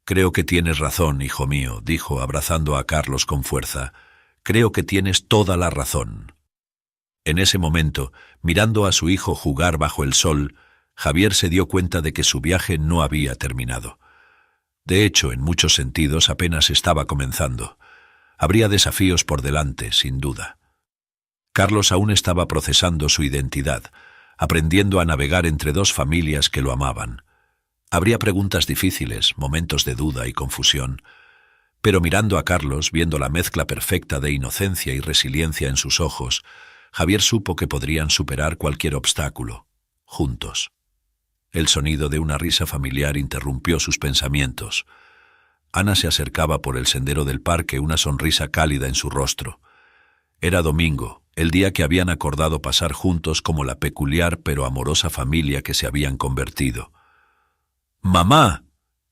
«Creo que tienes razón, hijo mío», dijo, abrazando a Carlos con fuerza. «Creo que tienes toda la razón». En ese momento, mirando a su hijo jugar bajo el sol, Javier se dio cuenta de que su viaje no había terminado. De hecho, en muchos sentidos apenas estaba comenzando. Habría desafíos por delante, sin duda. Carlos aún estaba procesando su identidad, aprendiendo a navegar entre dos familias que lo amaban. Habría preguntas difíciles, momentos de duda y confusión, pero mirando a Carlos, viendo la mezcla perfecta de inocencia y resiliencia en sus ojos, Javier supo que podrían superar cualquier obstáculo, juntos. El sonido de una risa familiar interrumpió sus pensamientos. Ana se acercaba por el sendero del parque, una sonrisa cálida en su rostro. Era domingo, el día que habían acordado pasar juntos como la peculiar pero amorosa familia que se habían convertido. «¡Mamá!»,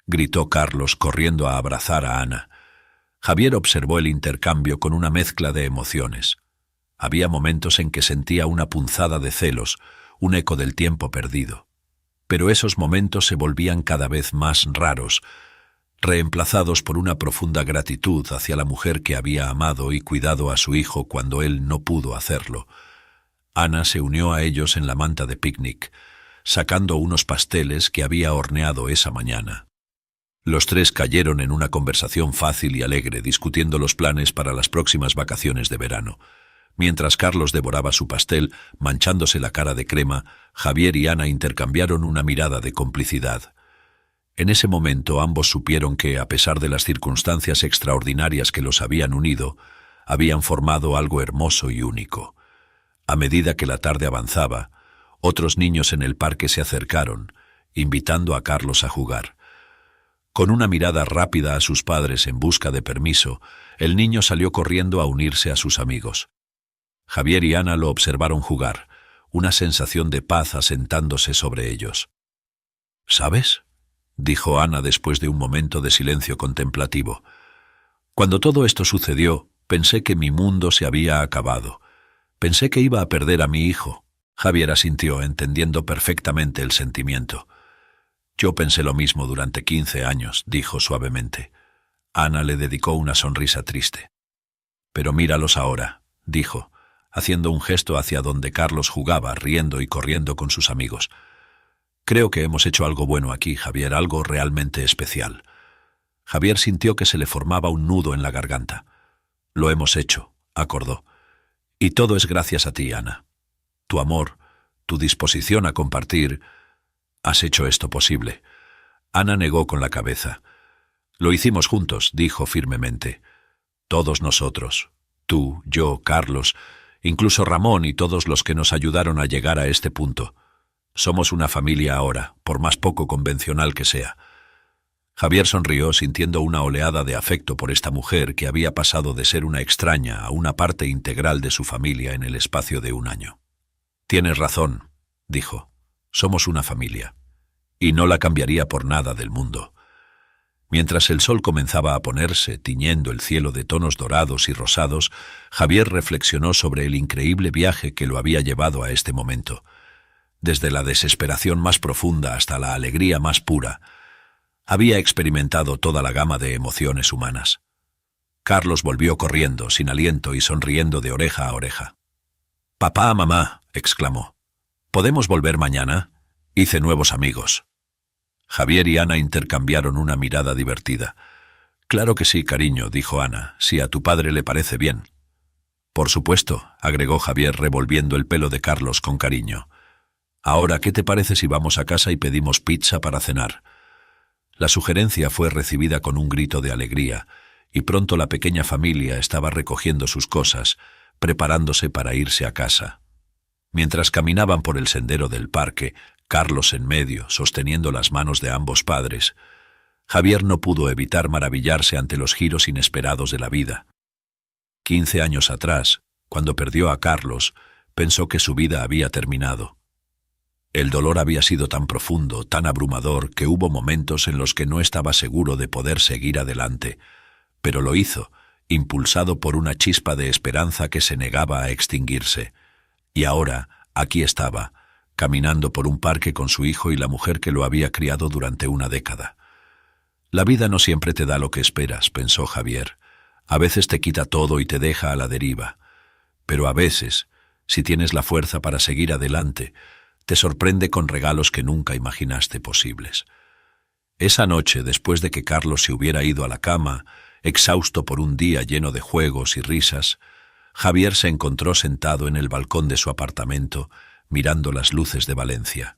gritó Carlos corriendo a abrazar a Ana. Javier observó el intercambio con una mezcla de emociones. Había momentos en que sentía una punzada de celos, un eco del tiempo perdido. Pero esos momentos se volvían cada vez más raros, reemplazados por una profunda gratitud hacia la mujer que había amado y cuidado a su hijo cuando él no pudo hacerlo. Ana se unió a ellos en la manta de picnic, sacando unos pasteles que había horneado esa mañana. Los tres cayeron en una conversación fácil y alegre, discutiendo los planes para las próximas vacaciones de verano. Mientras Carlos devoraba su pastel, manchándose la cara de crema, Javier y Ana intercambiaron una mirada de complicidad. En ese momento ambos supieron que, a pesar de las circunstancias extraordinarias que los habían unido, habían formado algo hermoso y único. A medida que la tarde avanzaba, otros niños en el parque se acercaron, invitando a Carlos a jugar. Con una mirada rápida a sus padres en busca de permiso, el niño salió corriendo a unirse a sus amigos. Javier y Ana lo observaron jugar, una sensación de paz asentándose sobre ellos. «¿Sabes?», dijo Ana después de un momento de silencio contemplativo. «Cuando todo esto sucedió, pensé que mi mundo se había acabado. Pensé que iba a perder a mi hijo». Javier asintió, entendiendo perfectamente el sentimiento. «Yo pensé lo mismo durante 15 años», dijo suavemente. Ana le dedicó una sonrisa triste. «Pero míralos ahora», dijo, haciendo un gesto hacia donde Carlos jugaba, riendo y corriendo con sus amigos. «Creo que hemos hecho algo bueno aquí, Javier, algo realmente especial». Javier sintió que se le formaba un nudo en la garganta. «Lo hemos hecho», acordó. «Y todo es gracias a ti, Ana. Tu amor, tu disposición a compartir, has hecho esto posible». Ana negó con la cabeza. «Lo hicimos juntos», dijo firmemente. «Todos nosotros, tú, yo, Carlos, incluso Ramón y todos los que nos ayudaron a llegar a este punto. Somos una familia ahora, por más poco convencional que sea». Javier sonrió sintiendo una oleada de afecto por esta mujer que había pasado de ser una extraña a una parte integral de su familia en el espacio de un año. «Tienes razón», dijo. «Somos una familia. Y no la cambiaría por nada del mundo». Mientras el sol comenzaba a ponerse, tiñendo el cielo de tonos dorados y rosados, Javier reflexionó sobre el increíble viaje que lo había llevado a este momento. Desde la desesperación más profunda hasta la alegría más pura, había experimentado toda la gama de emociones humanas. Carlos volvió corriendo, sin aliento y sonriendo de oreja a oreja. «Papá, mamá», exclamó. «¿Podemos volver mañana? Hice nuevos amigos». Javier y Ana intercambiaron una mirada divertida. «Claro que sí, cariño», dijo Ana, «si a tu padre le parece bien». «Por supuesto», agregó Javier revolviendo el pelo de Carlos con cariño. «Ahora, ¿qué te parece si vamos a casa y pedimos pizza para cenar?». La sugerencia fue recibida con un grito de alegría, y pronto la pequeña familia estaba recogiendo sus cosas, preparándose para irse a casa. Mientras caminaban por el sendero del parque, Carlos en medio, sosteniendo las manos de ambos padres, Javier no pudo evitar maravillarse ante los giros inesperados de la vida. 15 años atrás, cuando perdió a Carlos, pensó que su vida había terminado. El dolor había sido tan profundo, tan abrumador, que hubo momentos en los que no estaba seguro de poder seguir adelante, pero lo hizo, impulsado por una chispa de esperanza que se negaba a extinguirse. Y ahora, aquí estaba, caminando por un parque con su hijo y la mujer que lo había criado durante una década. «La vida no siempre te da lo que esperas», pensó Javier. «A veces te quita todo y te deja a la deriva. Pero a veces, si tienes la fuerza para seguir adelante, te sorprende con regalos que nunca imaginaste posibles». Esa noche, después de que Carlos se hubiera ido a la cama, exhausto por un día lleno de juegos y risas, Javier se encontró sentado en el balcón de su apartamento, mirando las luces de Valencia.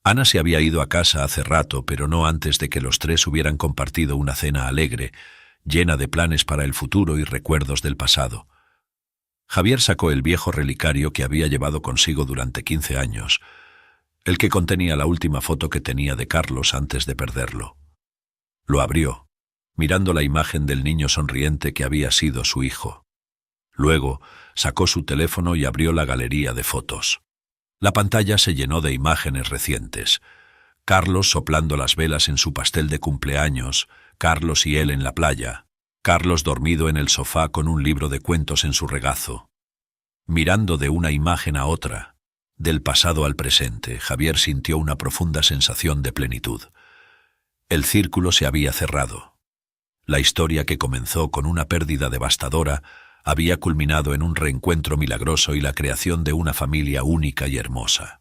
Ana se había ido a casa hace rato, pero no antes de que los tres hubieran compartido una cena alegre, llena de planes para el futuro y recuerdos del pasado. Javier sacó el viejo relicario que había llevado consigo durante 15 años, el que contenía la última foto que tenía de Carlos antes de perderlo. Lo abrió, mirando la imagen del niño sonriente que había sido su hijo. Luego sacó su teléfono y abrió la galería de fotos. La pantalla se llenó de imágenes recientes. Carlos soplando las velas en su pastel de cumpleaños, Carlos y él en la playa, Carlos dormido en el sofá con un libro de cuentos en su regazo. Mirando de una imagen a otra, del pasado al presente, Javier sintió una profunda sensación de plenitud. El círculo se había cerrado. La historia que comenzó con una pérdida devastadora había culminado en un reencuentro milagroso y la creación de una familia única y hermosa.